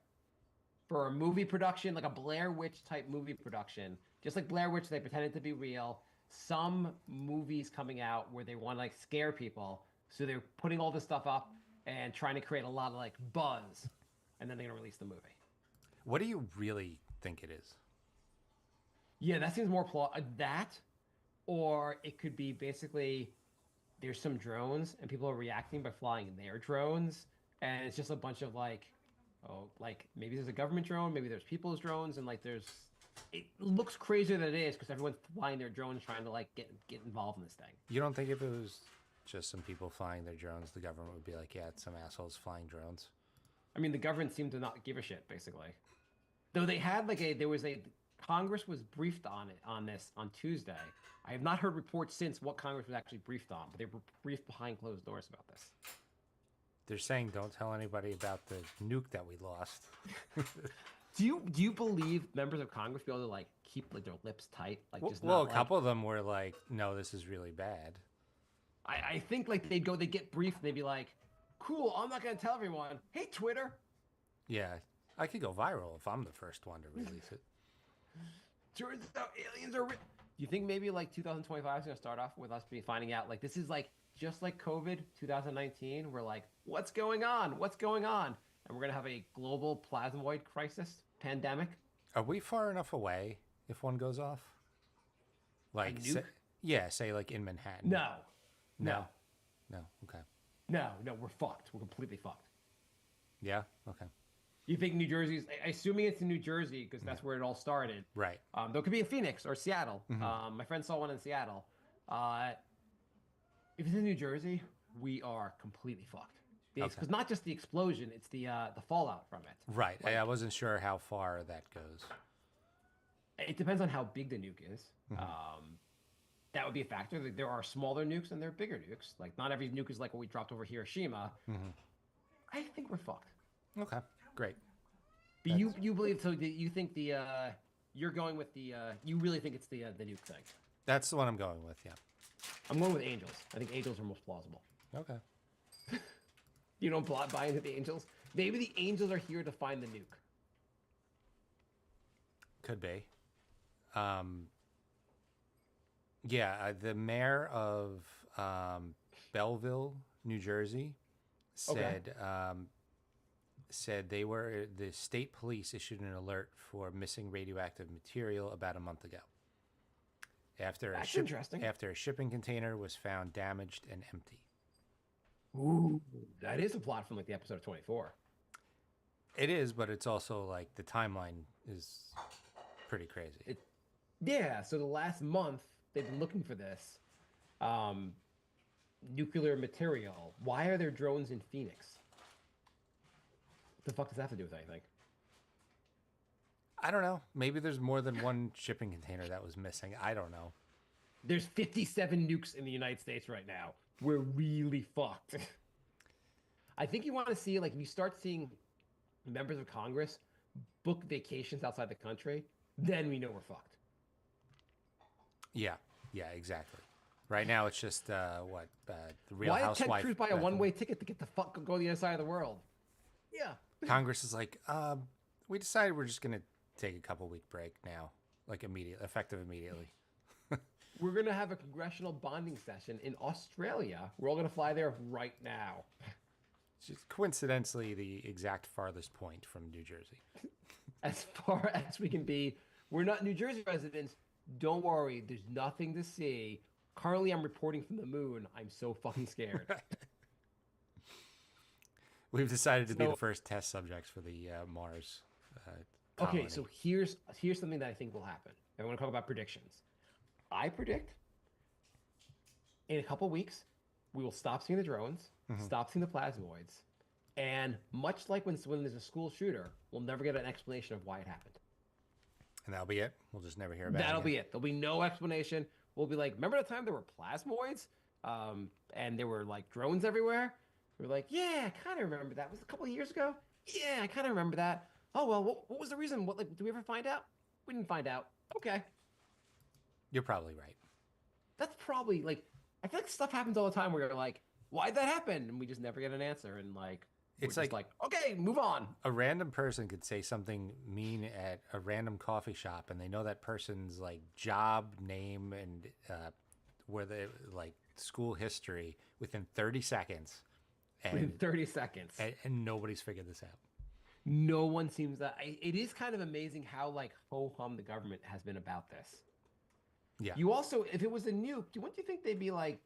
For a movie production, like a Blair Witch type movie production, just like Blair Witch, they pretended to be real. Some movies coming out where they want to like scare people, so they're putting all this stuff up and trying to create a lot of like buzz, and then they're gonna release the movie. What do you really think it is? Yeah, that seems more that, or it could be basically there's some drones and people are reacting by flying their drones, and it's just a bunch of like, oh, like maybe there's a government drone, maybe there's people's drones, and like it looks crazier than it is because everyone's flying their drones trying to like get involved in this thing. You don't think if it was just some people flying their drones, the government would be like, yeah, it's some assholes flying drones? I mean, the government seemed to not give a shit basically. Though they had Congress was briefed on this on Tuesday. I have not heard reports since what Congress was actually briefed on, but they were briefed behind closed doors about this. They're saying don't tell anybody about the nuke that we lost. Do you believe members of Congress be able to like keep like their lips tight, like just Well, not, a couple of them were like, no, this is really bad. I think like they get briefed and they'd be like, cool, I'm not gonna tell everyone. Hey, Twitter. Yeah, I could go viral if I'm the first one to release it. Turns out aliens are real. Do you think maybe like 2025 is gonna start off with us finding out like this is like just like COVID 2019? We're like, what's going on? What's going on? And we're gonna have a global plasmoid crisis, pandemic. Are we far enough away if one goes off? Like, say like in Manhattan. No. No. Okay. No, we're fucked. We're completely fucked. Yeah. Okay. You think New Jersey's, assuming it's in New Jersey, because that's where it all started. Right. Though it could be in Phoenix or Seattle. My friend saw one in Seattle. If it's in New Jersey, we are completely fucked. Because not just the explosion, it's the fallout from it. Right. Like, I wasn't sure how far that goes. It depends on how big the nuke is. That would be a factor. There are smaller nukes and there are bigger nukes. Like not every nuke is like what we dropped over Hiroshima. I think we're fucked. Okay. Great. But you believe so? You think you're going with you really think it's the nuke thing? That's the one I'm going with. Yeah. I'm going with angels. I think angels are most plausible. Okay. You don't buy into the angels? Maybe the angels are here to find the nuke. Could be. Yeah, the mayor of Belleville, New Jersey, said the state police issued an alert for missing radioactive material about a month ago. That's interesting. After a shipping container was found damaged and empty. Ooh, that is a plot from like the episode of 24. It is, but it's also like the timeline is pretty crazy. Yeah, so the last month they've been looking for this nuclear material. Why are there drones in Phoenix? What the fuck does that have to do with anything? I don't know. Maybe there's more than one shipping container that was missing. I don't know. There's 57 nukes in the United States right now. We're really fucked. I think you want to see, like, if you start seeing members of Congress book vacations outside the country, then we know we're fucked. Yeah, yeah, exactly. Right now, it's just the Real Why did Ted Housewife Cruz buy a method. one-way ticket to get the fuck go to the other side of the world? Yeah. Congress is like, we decided we're just gonna take a couple week break now, like immediate, effective immediately. We're gonna have a congressional bonding session in Australia. We're all gonna fly there right now. It's just coincidentally the exact farthest point from New Jersey. As far as we can be, we're not New Jersey residents. Don't worry, there's nothing to see. Currently, I'm reporting from the moon. I'm so fucking scared. We've decided to be the So, first test subjects for the Mars okay, colony. so here's something that I think will happen. I want to talk about predictions. I predict in a couple weeks we will stop seeing the drones, stop seeing the plasmoids, and much like when there's a school shooter, we'll never get an explanation of why it happened. And that'll be it. We'll just never hear about it That'll again. be it. There'll be no explanation. We'll be like, remember the time there were plasmoids, and there were like drones everywhere? We're like, yeah, I kind of remember that. Was it a couple of years ago? Yeah, I kind of remember that. Oh well, what was the reason? What like, did we ever find out? We didn't find out. Okay, You're probably right. that's probably like I feel like stuff happens all the time where you're like, why'd that happen? And we just never get an answer, and like we're It's just like okay, move on. a random person could say something mean at a random coffee shop, and they know that person's like job, name, and where they like school history within 30 seconds, Within and 30 seconds. and nobody's figured this out. No one seems that. It is kind of amazing how like ho hum the government has been about this. Yeah, You also, if it was a nuke, wouldn't you think they'd be like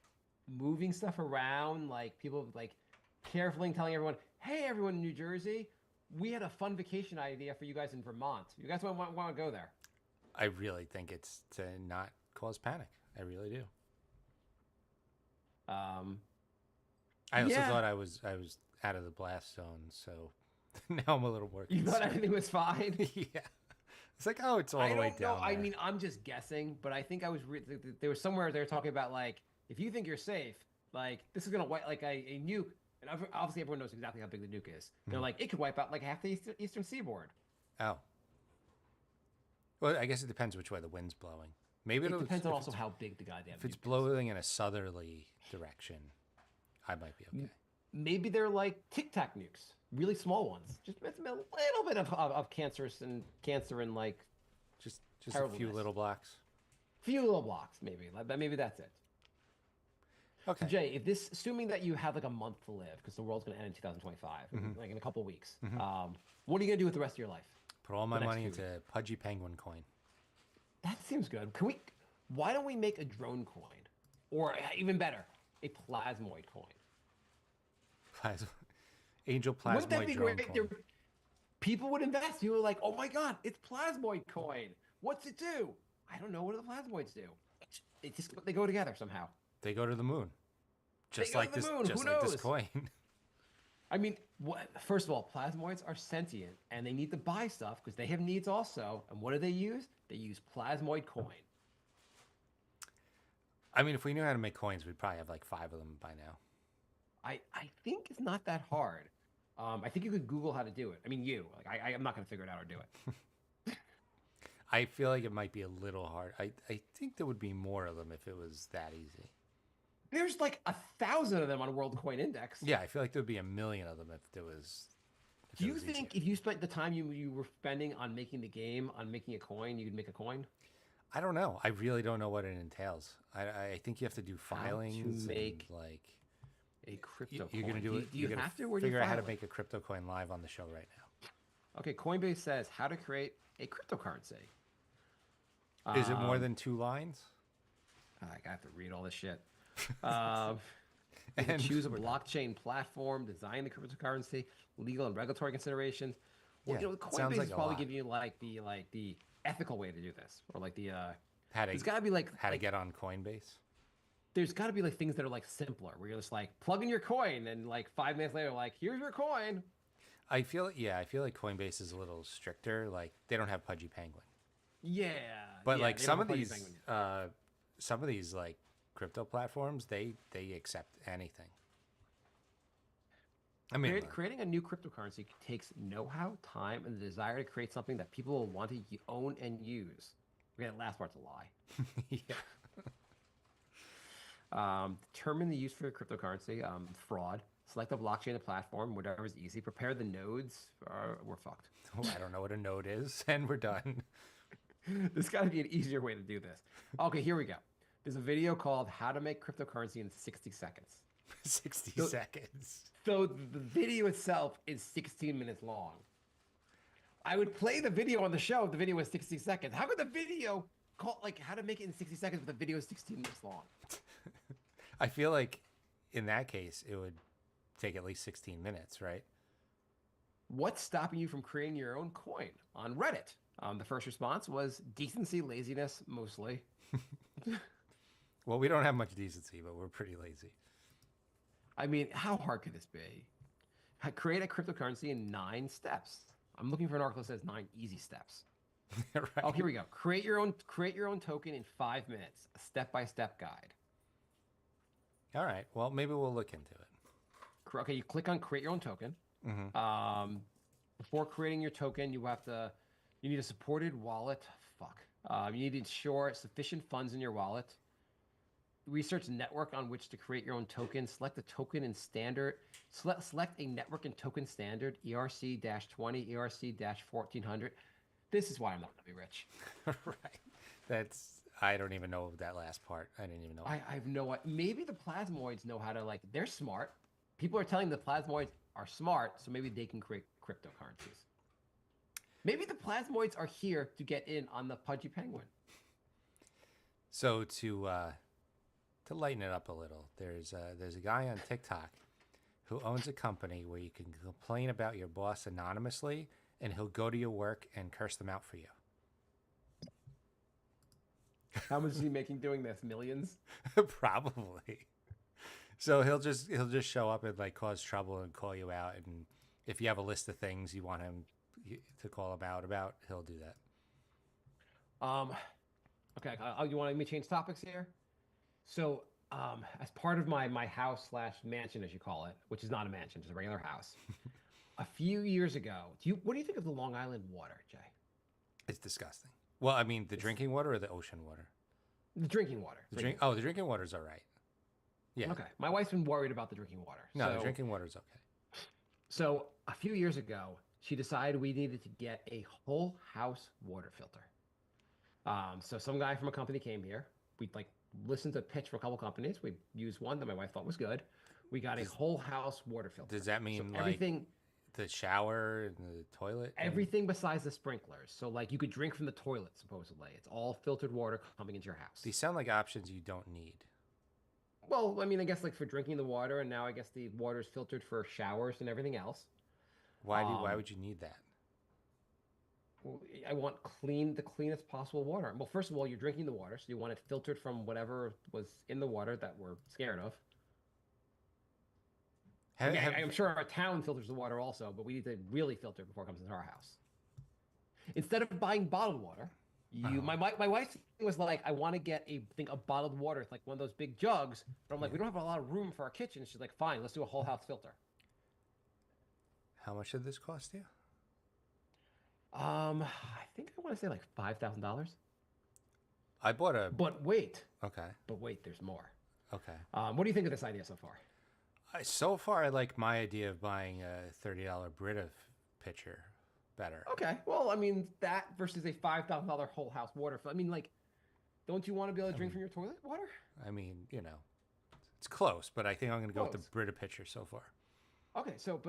moving stuff around, like people like carefully telling everyone, "Hey, everyone in New Jersey, we had a fun vacation idea for you guys in Vermont. You guys want to go there?" I really think it's to not cause panic. I really do. Um, I also yeah, thought I was out of the blast zone, so now I'm a little more you thought concerned. everything was fine. Yeah, it's like, oh, it's all I the way don't know. down I there. mean, I'm just guessing, but I think I was there was somewhere they were talking about like if you think you're safe, like this is gonna wipe like a nuke, and obviously everyone knows exactly how big the nuke is. They're like it could wipe out like half the eastern seaboard. Oh, well, I guess it depends which way the wind's blowing. Maybe It it'll, depends on if also it's, how big the goddamn if it's nuke is. blowing in a southerly direction, I might be okay. Maybe they're like Tic Tac nukes, really small ones. Just a little bit of cancer and like Just a few terribleness. little blocks. Few little blocks, maybe. Maybe that's it. Okay. So Jay, if this, assuming that you have like a month to live, because the world's going to end in 2025, like in a couple weeks, what are you going to do with the rest of your life? Put all The my next money few into Pudgy Penguin coin. That seems good. Can we? Why don't we make a drone coin, or even better, a plasmoid coin? Plasma, Angel Wouldn't that Plasmoid be drone great? coin. People would invest. People were like, "Oh my god, it's plasmoid coin. What's it do?" I don't know. What do the plasmoids do? It just they go together somehow. They go to the moon. Just go like to the this moon. just Who like this knows? coin. I mean, first of all, plasmoids are sentient and they need to buy stuff because they have needs also. And what do they use? They use plasmoid coin. I mean, if we knew how to make coins, we'd probably have like 5 of them by now. I think it's not that hard. I think you could Google how to do it. I mean, I'm not going to figure it out or do it. I feel like it might be a little hard. I think there would be more of them if it was that easy. There's like 1,000 of them on World Coin Index. Yeah, I feel like there would be a million of them if there was. Do you think if you spent the time you were spending on making the game, on making a coin, you could make a coin? I don't know. I really don't know what it entails. I think you have to do How to filings make and like a crypto you're coin. gonna do it. Do you You're gonna have to, or do you figure out how to file it? make a crypto coin live on the show right now. Okay, Coinbase says how to create a cryptocurrency. Is it more Um, than 2 lines? I have to read all this shit. Um, you can And choose a we're done. blockchain platform, design the cryptocurrency, legal and regulatory considerations. Well, Yeah, Coinbase sounds like is a probably lot. giving you like the ethical way to do this, or like the How to there's got to be like how to get on Coinbase? there's got to be like things that are like simpler, where you're just like plug in your coin, and like 5 minutes later, like here's your coin. I feel like Coinbase is a little stricter. Like they don't have Pudgy Penguin, Yeah, but yeah, like they some don't of have these Pudgy Penguin. some of these like crypto platforms, they accept anything. I mean, look, Creating a new cryptocurrency takes know-how, time, and the desire to create something that people will want to own and use. Okay, that last part's a lie. yeah. Determine the use for cryptocurrency. Fraud. Select the blockchain, the platform, whatever is easy. Prepare the nodes. We're fucked. Oh, I don't know what a node is, and we're done. There's got to be an easier way to do this. Okay, here we go. There's a video called "How to Make Cryptocurrency in 60 Seconds." 60 So, seconds. so the video itself is 16 minutes long. I would play the video on the show if the video was 60 seconds. How could the video call like how to make it in 60 seconds if the video is 16 minutes long? I feel like in that case, it would take at least 16 minutes, right? What's stopping you from creating your own coin on Reddit? The first response was decency, laziness, mostly. Well, we don't have much decency, but we're pretty lazy. I mean, how hard could this be? Create a cryptocurrency in 9 steps. I'm looking for an article that says 9 easy steps. Right? Oh, here we go. Create your own token in 5 minutes. A step-by-step guide. All right. Well, maybe we'll look into it. Okay, you click on create your own token. Mm-hmm. Before creating your token, you need a supported wallet. Fuck. You need to ensure sufficient funds in your wallet. Research network on which to create your own token. Select a token in standard. Select a network and token standard. ERC-20, ERC-1400. This is why I'm not going to be rich. Right. I don't even know that last part. I didn't even know. I have no idea. Maybe the plasmoids know how to they're smart. People are telling the plasmoids are smart, so maybe they can create cryptocurrencies. Maybe the plasmoids are here to get in on the pudgy penguin. So to lighten it up a little, there's a guy on TikTok who owns a company where you can complain about your boss anonymously, and he'll go to your work and curse them out for you. How much is he making doing this? Millions? Probably. So he'll just show up and cause trouble and call you out, and if you have a list of things you want him to call him out about, he'll do that. Okay. You want me to change topics here? So, as part of my house / mansion, as you call it, which is not a mansion, it's a regular house. A few years ago, what do you think of the Long Island water, Jay? It's disgusting. Well, I mean, the drinking water or the ocean water? The drinking water. The drinking water's all right. Yeah. Okay. My wife's been worried about the drinking water. No, the drinking water's okay. So a few years ago, she decided we needed to get a whole house water filter. So some guy from a company came here. We listened to a pitch for a couple companies. We used one that my wife thought was good. We got a whole house water filter. Does that mean so everything? The shower and the toilet? Everything besides the sprinklers. So you could drink from the toilet, supposedly. It's all filtered water coming into your house. These sound like options you don't need. Well, I mean, I guess for drinking the water, and now I guess the water is filtered for showers and everything else. Why would you need that? I want the cleanest possible water. Well, first of all, you're drinking the water, so you want it filtered from whatever was in the water that we're scared of. I'm sure our town filters the water also, but we need to really filter it before it comes into our house. Instead of buying bottled water, my wife was like, I want to get a bottled water. It's like one of those big jugs. But I'm like, we don't have a lot of room for our kitchen. She's like, fine, let's do a whole house filter. How much did this cost you? I think I want to say $5,000. I bought a. But wait. Okay. But wait, there's more. Okay. What do you think of this idea so far? So far, I like my idea of buying a $30 Brita pitcher better. Okay. Well, I mean, that versus a $5,000 whole house water. I mean, don't you want to be able to drink from your toilet water? I mean, it's close, but I think I'm going to go with the Brita pitcher so far. Okay. So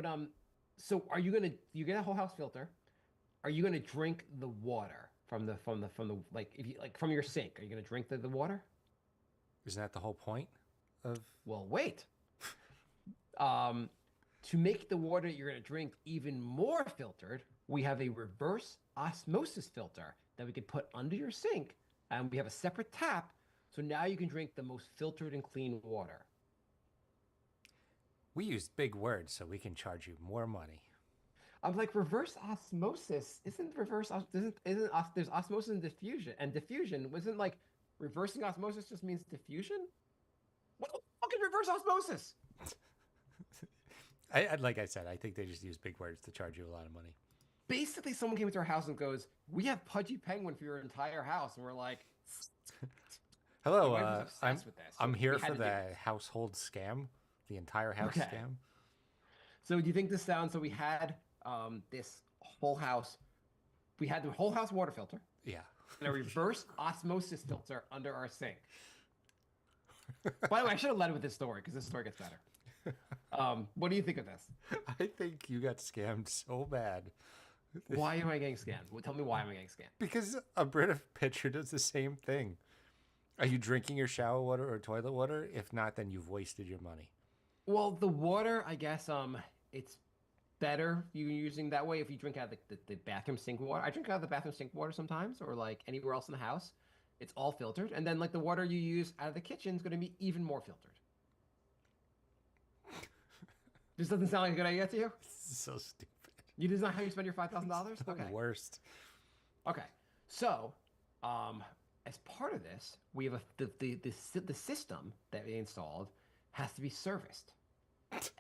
are you you get a whole house filter? Are you gonna drink the water from the if you from your sink? Are you gonna drink the water? Isn't that the whole point of? Well, wait. To make the water you're gonna drink even more filtered, we have a reverse osmosis filter that we could put under your sink, and we have a separate tap, so now you can drink the most filtered and clean water. We use big words so we can charge you more money. I'm like, reverse osmosis there's osmosis and diffusion, and diffusion wasn't reversing osmosis just means diffusion. What the fuck is reverse osmosis? Like I said, I think they just use big words to charge you a lot of money. Basically, someone came into our house and goes, "We have Pudgy Penguin for your entire house," and we're like, My Hello, wife was I'm obsessed with this, I'm so here we had for to do the it. household scam, the entire house Okay. scam. So do you think this sounds? So we had this whole house. We had the whole house water filter Yeah. and a reverse osmosis filter under our sink. By the way, I should have led with this story because this story gets better. What do you think of this? I think you got scammed so bad Why am I getting scammed? Well, tell me why am I getting scammed? because a Brita pitcher does the same thing. Are you drinking your shower water or toilet water? If not, then you've wasted your money. Well, the water, I guess, it's better you using that way if you drink out of the bathroom sink water. I drink out of the bathroom sink water sometimes, or like anywhere else in the house. It's all filtered, and then like the water you use out of the kitchen is going to be even more filtered. This doesn't sound like a good idea to you. This is so stupid. You This is not how you spend your $5,000. The Okay. worst. Okay. So, as part of this, we have the system that we installed has to be serviced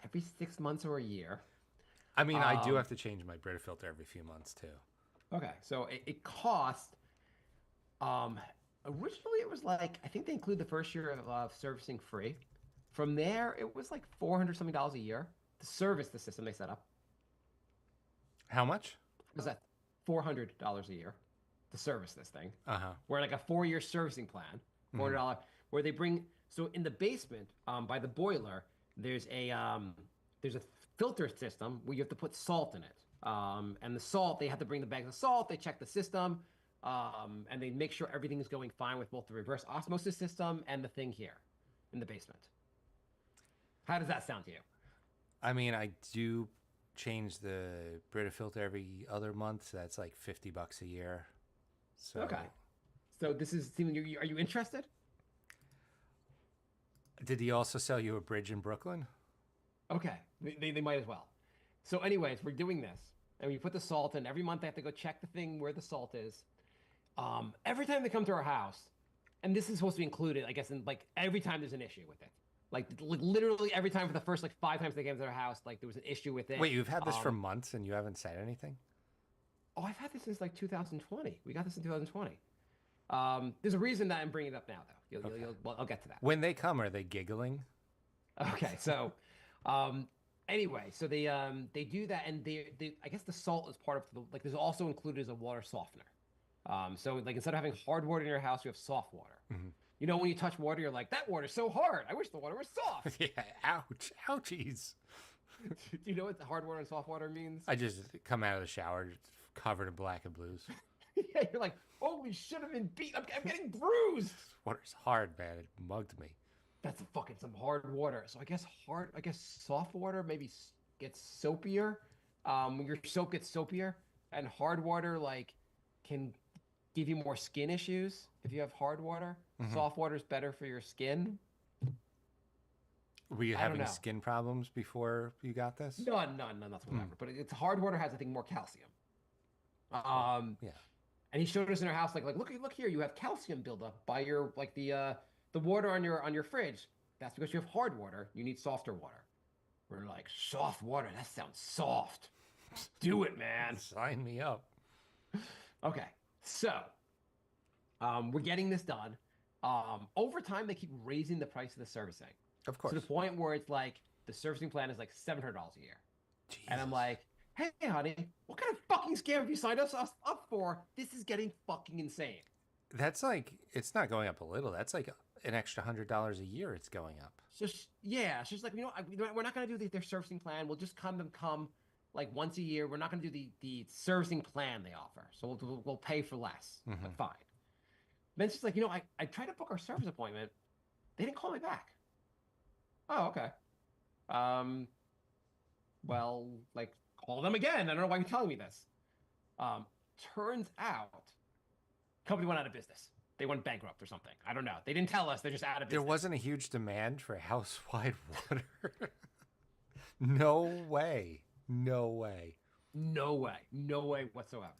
every 6 months or a year. I mean, I do Um, have to change my Brita filter every few months too. okay. So it cost. Originally it was like I think they include the first year of servicing free. From there, it was like $400 something a year to service the system they set up. How much? Was that $400 a year to service this thing? Uh huh. We're like a 4-year servicing plan, $400, where they bring. So in the basement, by the boiler, there's a filter system where you have to put salt in it. And the salt, they have to bring the bags of salt. They check the system, and they make sure everything is going fine with both the reverse osmosis system and the thing here in the basement. How does that sound to you? I mean, I do change the Brita filter every other month. So that's like $50 a year. So Okay. So this is seeming. Are you interested? did he also sell you a bridge in Brooklyn? Okay, they might as well. So, anyways, we're doing this, and we put the salt in. Every month, they have to go check the thing where the salt is. Every time they come to our house, and this is supposed to be included, I guess, in like every time there's an issue with it. Like literally every time for the first like 5 times they came to our house, like there was an issue with it. Wait, you've had this for Um, months and you haven't said anything? oh, I've had this since like 2020. We got this in 2020. There's a reason that I'm bringing it up now, though. Well, I'll get to that. When they come, are they giggling? Okay, so anyway, so they do that, and they I guess the salt is part of the like. There's also included as a water softener. So like instead of having hard water in your house, you have soft water. You know, when you touch water, you're like, that water's so hard. I wish the water was soft. Yeah, ouch. Ouchies. Do you know what the hard water and soft water means? I just come out of the shower just covered in black and blues. Yeah, you're like, holy shit, I'm in beat. I'm getting bruised. This water's hard, man. It mugged me. That's fucking some hard water. So I guess soft water maybe gets soapier. Your soap gets soapier, and hard water like can give you more skin issues if you have hard water. Soft water is better for your skin. Were you I don't having know. skin problems before you got this? No, nothing whatever. But it's hard water has I think more calcium. Yeah. And he showed us in our house like look here, you have calcium buildup by your like the water on your fridge. That's because you have hard water. You need softer water. We're like soft water. That sounds soft. Do it, man. Sign me up. Okay, so we're getting this done. Over time, they keep raising the price of the servicing Of to course. the point where it's like the servicing plan is like $700 a year, and I'm Jesus. like, hey, honey, what kind of fucking scam have you signed us up for? This is getting fucking insane. That's like, it's not going up a little. That's like an extra $100 a year it's going up. So she's like, we're not gonna do their servicing plan. We'll just come like once a year. We're not gonna do the servicing plan they offer. So we'll pay for less. Like, fine. Then she's like, I tried to book our service appointment. They didn't call me back. Oh, okay. Well, like call them again. I don't know why you're telling me this. Turns out, company went out of business. They went bankrupt or something. I don't know. They didn't tell us. They're just out of There business. wasn't a huge demand for house-wide water. No way. No way. No way. No way whatsoever.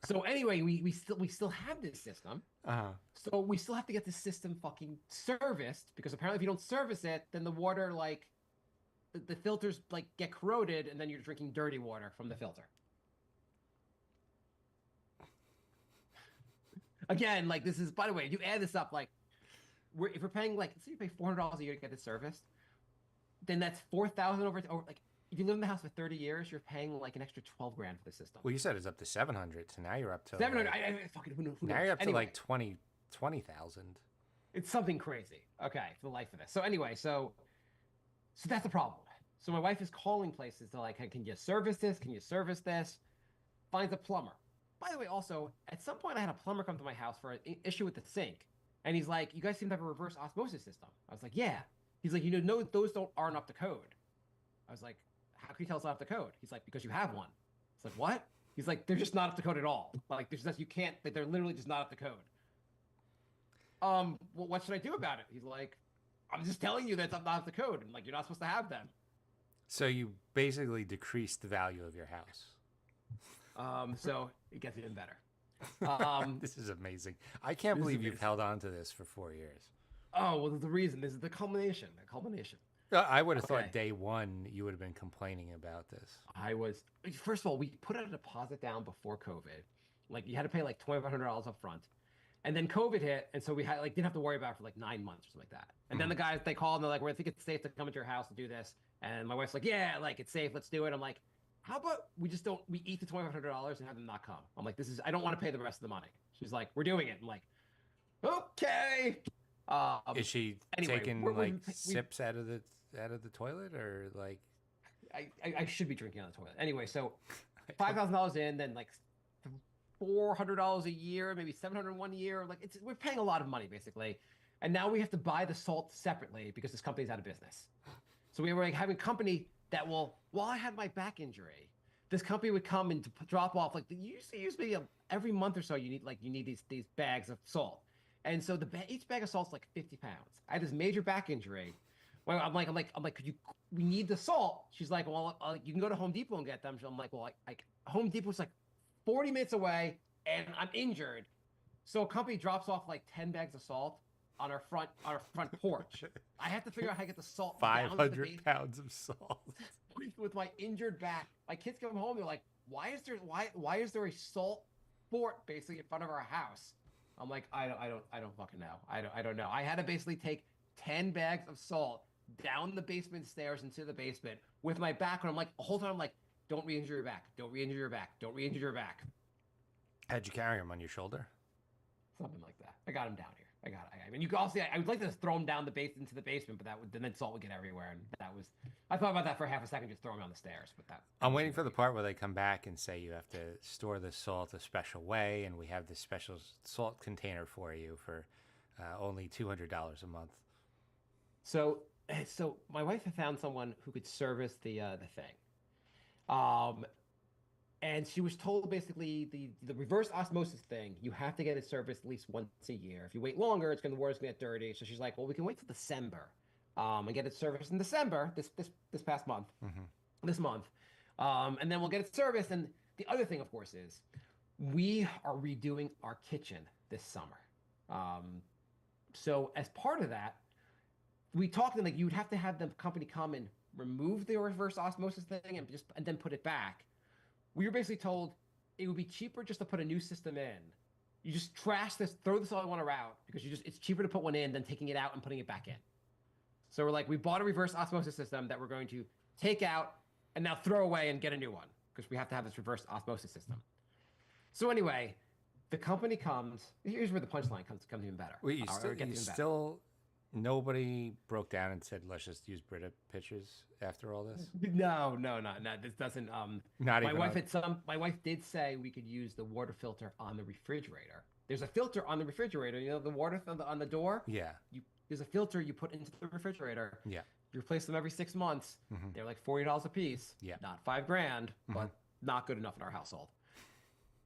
So anyway, we still have this system. Uh-huh. So we still have to get this system fucking serviced because apparently if you don't service it, then the water like the filters like get corroded and then you're drinking dirty water from the filter. Again, like this is by the way, you add this up like if we're paying like, let's say you pay $400 a year to get it serviced, then that's 4,000 over like if you live in the house for 30 years, you're paying like an extra 12 grand for the system. Well, you said it's up to 700, so now you're up to 700. like, I fucking who knows? now you're up to Anyway, like 20,000. it's something crazy. Okay, for the life of this. So anyway, so that's the problem. So my wife is calling places to like, hey, can you service this? Can you service this? Finds a plumber. By the way, also at some point I had a plumber come to my house for an issue with the sink, and he's like, "You guys seem to have a reverse osmosis system." I was like, "Yeah." He's like, no, those aren't up to code." I was like, "How can you tell it's not up to code?" He's like, "Because you have one." It's like, "What?" He's like, "They're just not up to code at all. Like, there's just you can't. Like, they're literally just not up to code." Well, what should I do about it? He's like, "I'm just telling you that it's not up to code, and like you're not supposed to have them." So you basically decreased the value of your house. So it gets even better. This is amazing. I can't believe you've held on to this for 4 years. Oh, well, there's the reason. This is the culmination. The culmination. I would have Okay. thought day one you would have been complaining about this. I was first of all, we put a deposit down before COVID. Like you had to pay like $2,500 up front. And then COVID hit, and so we had like didn't have to worry about it for like 9 months or something like that. And then the guys they called and they're like, "We think it's safe to come into your house to do this." And my wife's like, "Yeah, like it's safe, let's do it." I'm like, "How about we just don't we eat the $2,500 and have them not come?" I'm like, "This is I don't want to pay the rest of the money." She's like, "We're doing it." I'm like, "Okay." Is she Anyway, taking we're- like we- sips out of the toilet, or like? I should be drinking on the toilet. Anyway, so $5,000 in, then like $400 a year, maybe $700 one year. Like we're paying a lot of money basically, and now we have to buy the salt separately because this company's out of business. So we were like having a company that will. While I had my back injury, this company would come and drop off like you used maybe every month or so. You need these bags of salt, and so each bag of salt's like 50 pounds. I had this major back injury. Well, I'm like, we need the salt. She's like, well, you can go to Home Depot and get them. So I'm like, well, Home Depot's like 40 minutes away, and I'm injured. So a company drops off like 10 bags of salt on our front porch. I have to figure out how to get the salt down to the 500 pounds of salt. with my injured back. My kids come home, they're like, why is there a salt fort basically in front of our house? I'm like, I don't fucking know. I don't know. I had to basically take 10 bags of salt down the basement stairs into the basement with my back, and I'm like, the whole time I'm like, don't re-injure your back. Don't re-injure your back. Don't re-injure your back. How'd you carry him on your shoulder? Something like that. I got him down here. I mean, you could also, I would like to just throw him down into the basement, but then salt would get everywhere, and I thought about that for half a second, just throw him down the stairs, but that. I'm waiting for the part where they come back and say you have to store the salt a special way, and we have this special salt container for you for only $200 a month. So my wife had found someone who could service the thing, and she was told basically the reverse osmosis thing. You have to get it serviced at least once a year. If you wait longer, the water's gonna get dirty. So she's like, well, we can wait till December, and get it serviced in December this past month, this month, and then we'll get it serviced. And the other thing, of course, is we are redoing our kitchen this summer. So as part of that, we talked like you'd have to have the company come and remove the reverse osmosis thing and then put it back. We were basically told it would be cheaper just to put a new system in. You just trash this, throw this all one out because it's cheaper to put one in than taking it out and putting it back in. So we're like, we bought a reverse osmosis system that we're going to take out and now throw away and get a new one because we have to have this reverse osmosis system. So anyway, the company comes. Here's where the punchline comes even better. Wait, nobody broke down and said, let's just use Brita pitchers after all this? No. This doesn't. Not my even. My wife did say we could use the water filter on the refrigerator. There's a filter on the refrigerator. You know the water on the door. Yeah. There's a filter you put into the refrigerator. Yeah. You replace them every 6 months. They're like $40 a piece. Yeah. Not $5,000, but not good enough in our household.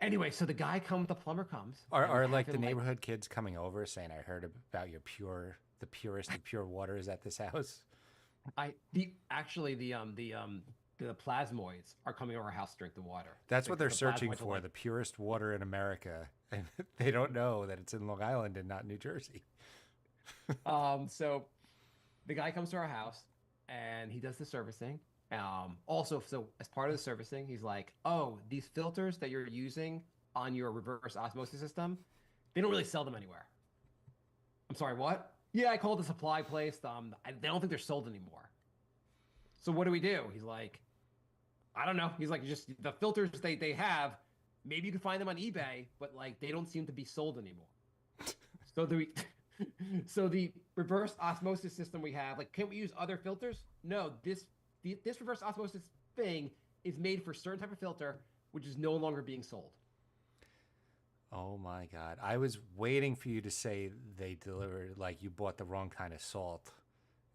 Anyway, so the plumber comes. Are like the neighborhood kids coming over saying, I heard about the purest of pure water is at this house? The plasmoids are coming over our house to drink the water. That's what they're searching for, the purest water in America. And they don't know that it's in Long Island and not New Jersey. So the guy comes to our house and he does the servicing. Also, so as part of the servicing, he's like, oh, these filters that you're using on your reverse osmosis system, they don't really sell them anywhere. I'm sorry, what? Yeah, I called the supply place. They don't think they're sold anymore. So what do we do? He's like, I don't know. He's like, just the filters they have, maybe you can find them on eBay, but like they don't seem to be sold anymore. So the so the reverse osmosis system we have, like, can we use other filters? No, this reverse osmosis thing is made for a certain type of filter, which is no longer being sold. Oh my God. I was waiting for you to say they delivered, like you bought the wrong kind of salt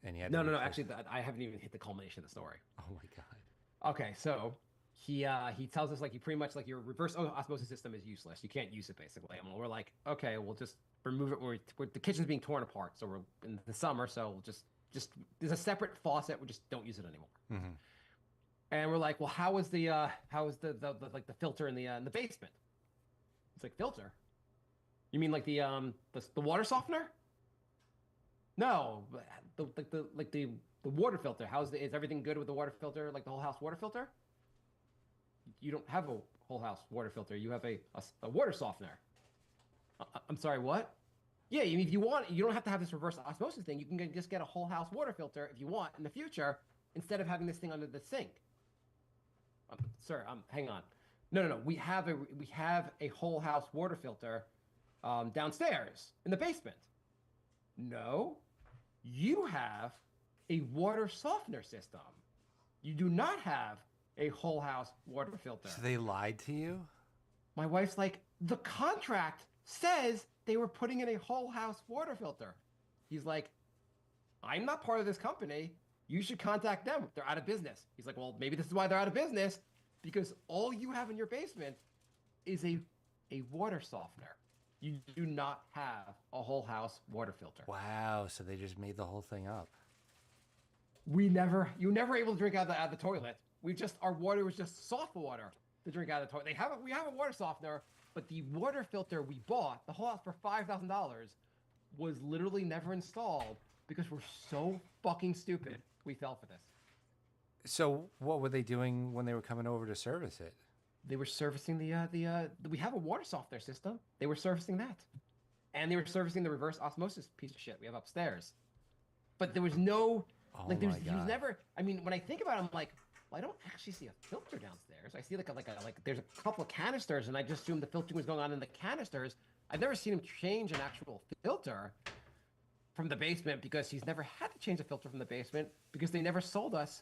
and you had to No. replace. Actually, I haven't even hit the culmination of the story. Oh my God. Okay, so he tells us like you pretty much like your reverse osmosis system is useless. You can't use it basically. And we're like, okay, we'll just remove it. The kitchen's being torn apart, so we're in the summer, so we'll just there's a separate faucet. We just don't use it anymore. Hmm. And we're like, well, how is the like the filter in the basement? It's like filter. You mean like the water softener? No, the water filter. Is everything good with the water filter? Like the whole house water filter? You don't have a whole house water filter. You have a water softener. I'm sorry, what? Yeah, I mean, if you want, you don't have to have this reverse osmosis thing. You can just get a whole house water filter if you want in the future, instead of having this thing under the sink. Sir, hang on. No. We have a whole house water filter downstairs in the basement. No, you have a water softener system. You do not have a whole house water filter. So they lied to you? My wife's like, the contract says they were putting in a whole house water filter. He's like, I'm not part of this company. You should contact them. They're out of business. He's like, well, maybe this is why they're out of business, because all you have in your basement is a water softener. You do not have a whole house water filter. Wow. So they just made the whole thing up. You never able to drink out of the toilet. Our water was just soft water to drink out of the toilet. We have a water softener, but the water filter we bought, the whole house for $5,000, was literally never installed because we're so fucking stupid. We fell for this. So what were they doing when they were coming over to service it? They were servicing we have a water softener system. They were servicing that. And they were servicing the reverse osmosis piece of shit we have upstairs. But there was no, Oh like, my he was God. never, I mean, when I think about it, I'm like, well, I don't actually see a filter downstairs. I see there's a couple of canisters, and I just assumed the filtering was going on in the canisters. I've never seen him change an actual filter from the basement, because he's never had to change a filter from the basement because they never sold us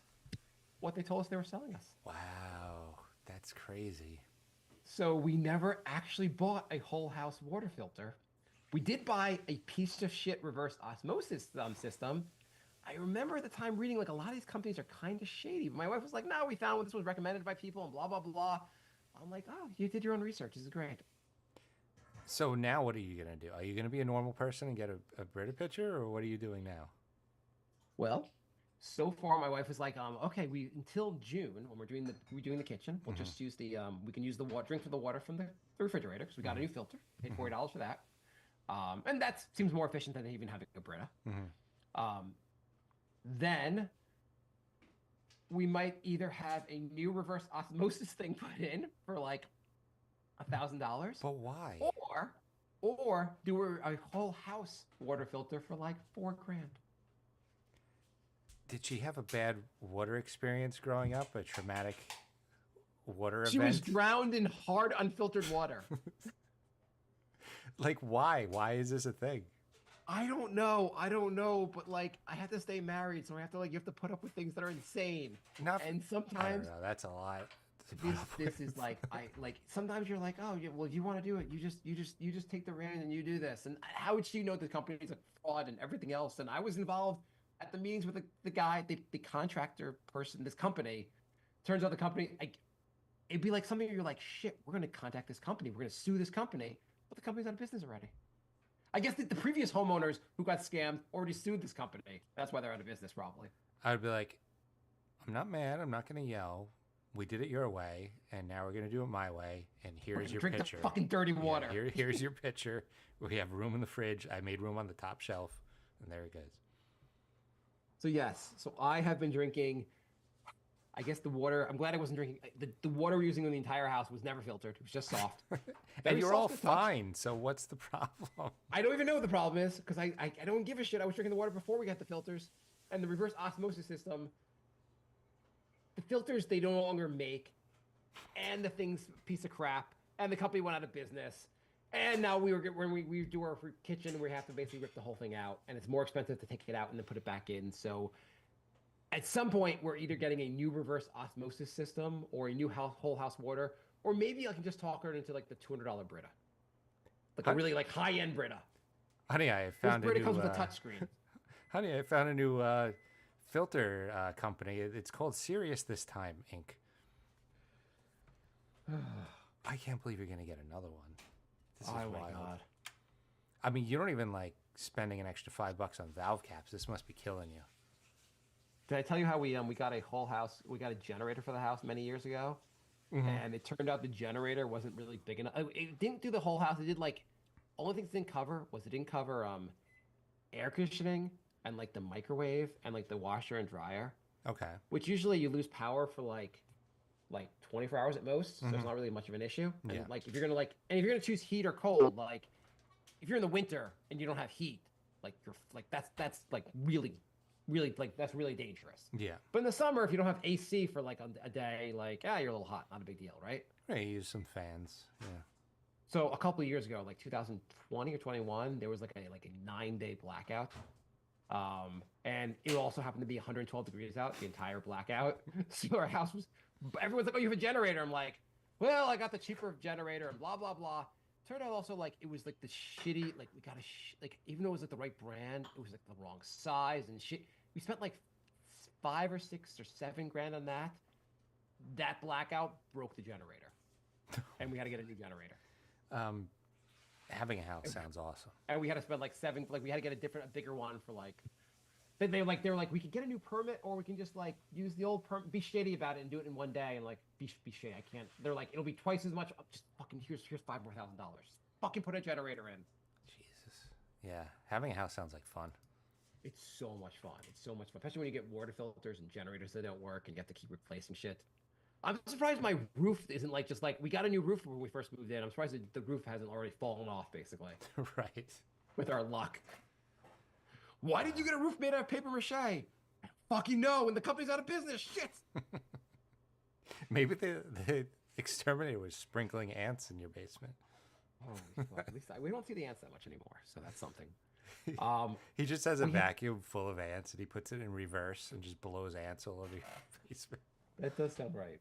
what they told us they were selling us. Wow. That's crazy. So we never actually bought a whole house water filter. We did buy a piece of shit reverse osmosis system. I remember at the time reading like a lot of these companies are kind of shady. My wife was like, no, we found this was recommended by people and blah, blah, blah. I'm like, oh, you did your own research. This is great. So now what are you going to do? Are you going to be a normal person and get a Brita pitcher, or what are you doing now? Well, so far my wife was like, okay, we until June when we're doing the kitchen, we'll just use we can use the water, drink from the water from the refrigerator, because we got a new filter, paid $40 for that, and that seems more efficient than even having a Brita. Then we might either have a new reverse osmosis thing put in for like $1,000, But why? or do a whole house water filter for like $4,000. Did she have a bad water experience growing up? A traumatic water She event? was drowned in hard, unfiltered water. Like, why? Why is this a thing? I don't know, but like I have to stay married, so I have to you have to put up with things that are insane. Not, And I sometimes don't know. That's a lot. to put up this with. is like sometimes you're like, oh yeah, well, you want to do it, you just take the reins and you do this. And how would she know the company's a fraud and everything else? And I was involved at the meetings with the guy, the contractor person, this company. Turns out the company, it'd be like something you're like, shit, we're gonna contact this company, we're gonna sue this company, but the company's out of business already. I guess the previous homeowners who got scammed already sued this company. That's why they're out of business, probably. I'd be like, I'm not mad. I'm not going to yell. We did it your way, and now we're going to do it my way. And here's your Drink pitcher. the fucking dirty Yeah, water. here's your pitcher. We have room in the fridge. I made room on the top shelf, and there it goes. So yes, so I have been drinking I guess the water. I'm glad I wasn't drinking. The water we were using in the entire house was never filtered. It was just soft. And Very you're all soft to the touch. fine. So what's the problem? I don't even know what the problem is because I don't give a shit. I was drinking the water before we got the filters and the reverse osmosis system. The filters they no longer make, and the thing's a piece of crap, and the company went out of business. And now when we do our kitchen, we have to basically rip the whole thing out, and it's more expensive to take it out and then put it back in. So at some point, we're either getting a new reverse osmosis system or a new whole house water, or maybe I can just talk her into like the $200 Brita, like a really like high end Brita. Honey, I This found a Brita new. comes with a touchscreen. Honey, I found a new filter company. It's called Sirius this time, Inc. I can't believe you're gonna get another one. This is Oh my wild. god. I mean, you don't even like spending an extra $5 on valve caps. This must be killing you. Did I tell you how we got a whole house? We got a generator for the house many years ago, and it turned out the generator wasn't really big enough. It didn't do the whole house. It did like only things it didn't cover was it didn't cover air conditioning and like the microwave and like the washer and dryer, Okay. which usually you lose power for like 24 hours at most, so it's not really much of an issue. And Yeah. like if you're gonna choose heat or cold, like if you're in the winter and you don't have heat, like you're like that's like really like that's really dangerous. Yeah. But in the summer, if you don't have AC for like a day, like you're a little hot, not a big deal, right? Yeah, you use some fans. Yeah. So a couple of years ago, like 2020 or 21, there was like a 9-day blackout. And it also happened to be 112 degrees out, the entire blackout. So our house was, everyone's like, oh, you have a generator. I'm like, well, I got the cheaper generator and blah, blah, blah. Turned out also like, it was like the shitty, like we got like, even though it was like the right brand, it was like the wrong size and shit. We spent like 5 or 6 or 7 grand on that. That blackout broke the generator. And we had to get a new generator. Having a house sounds awesome. And we had to spend like 7, like we had to get a bigger one for like, they were like, we could get a new permit or we can just like use the old permit, be shady about it and do it in one day and like be shady. I can't. They're like, it'll be twice as much. Just fucking here's $5 more thousand. Fucking put a generator in. Jesus. Yeah. Having a house sounds like fun. It's so much fun. It's so much fun, especially when you get water filters and generators that don't work and you have to keep replacing shit. I'm surprised my roof isn't like just like we got a new roof when we first moved in. I'm surprised the roof hasn't already fallen off basically Right. with our luck. Why did you get a roof made out of paper mache? I fucking know, and the company's out of business. Shit. Maybe the exterminator was sprinkling ants in your basement. Holy fuck. At least we don't see the ants that much anymore, so that's something. He just has a We have- vacuum full of ants and he puts it in reverse and just blows ants all over your basement. That does sound right.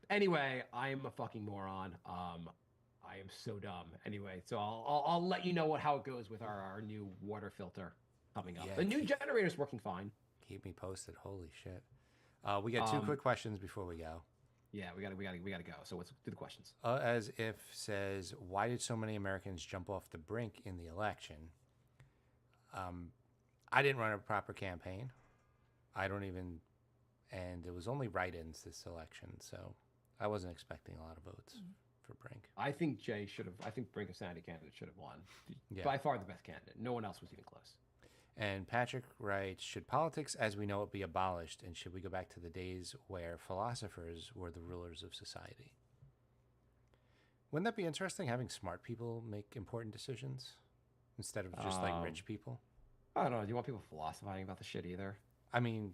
Anyway, I'm a fucking moron. I am so dumb. Anyway, so I'll let you know how it goes with our new water filter coming up. Yeah, The new generator's working fine. Keep me posted. Holy shit. We got 2 quick questions before we go. Yeah, we gotta go. So let's do the questions. As if says, why did so many Americans jump off the brink in the election? I didn't run a proper campaign. And it was only write-ins this election, so I wasn't expecting a lot of votes for Brink. I think I think Brink of Sanity candidate should have won. Yeah. By far the best candidate. No one else was even close. And Patrick writes, should politics as we know it be abolished, and should we go back to the days where philosophers were the rulers of society? Wouldn't that be interesting, having smart people make important decisions instead of just like rich people? I don't know. Do you want people philosophizing about the shit either? I mean,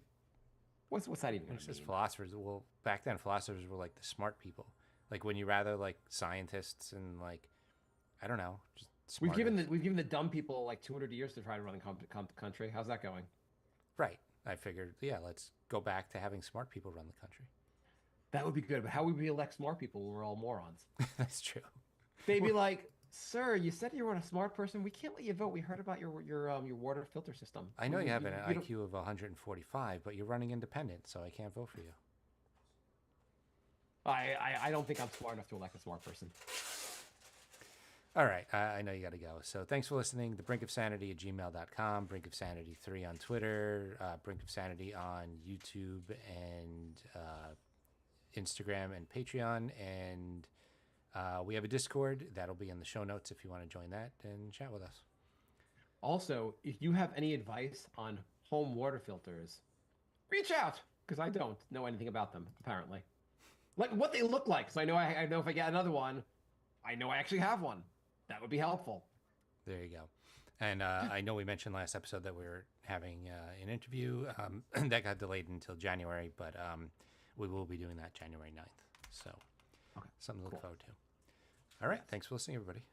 What's that even going it's to just mean? philosophers. Well, back then, philosophers were like the smart people. Like, when you rather like scientists and like, I don't know, just We've smart. given the dumb people like 200 years to try to run the country. How's that going? Right. I figured, yeah, let's go back to having smart people run the country. That would be good. But how would we elect smart people when we're all morons? That's true. They'd be like, "Sir, you said you were a smart person. We can't let you vote. We heard about your water filter system. I know you have an don't- IQ of 145, but you're running independent, so I can't vote for you. I don't think I'm smart enough to elect a smart person. All right, I know you got to go. So thanks for listening. The Brink of Sanity at gmail.com, Brink of Sanity 3 on Twitter, Brink of Sanity on YouTube and Instagram and Patreon. And we have a Discord. That'll be in the show notes if you want to join that and chat with us. Also, if you have any advice on home water filters, reach out. because I don't know anything about them apparently. Like what they look like, so I know if I get another one, I know I actually have one. That would be helpful. There you go. And I know we mentioned last episode that we were having an interview that got delayed until January, but we will be doing that January 9th. So Okay, something to look cool. forward to. All right. Thanks for listening, everybody.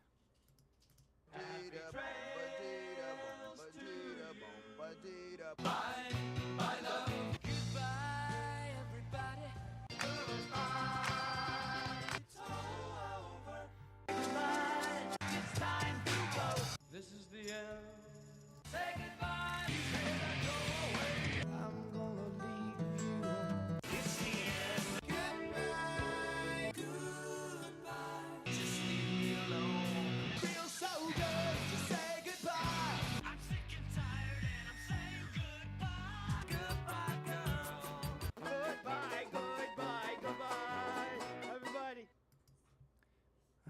This is the end.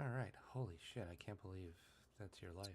All right. Holy shit. I can't believe that's your life.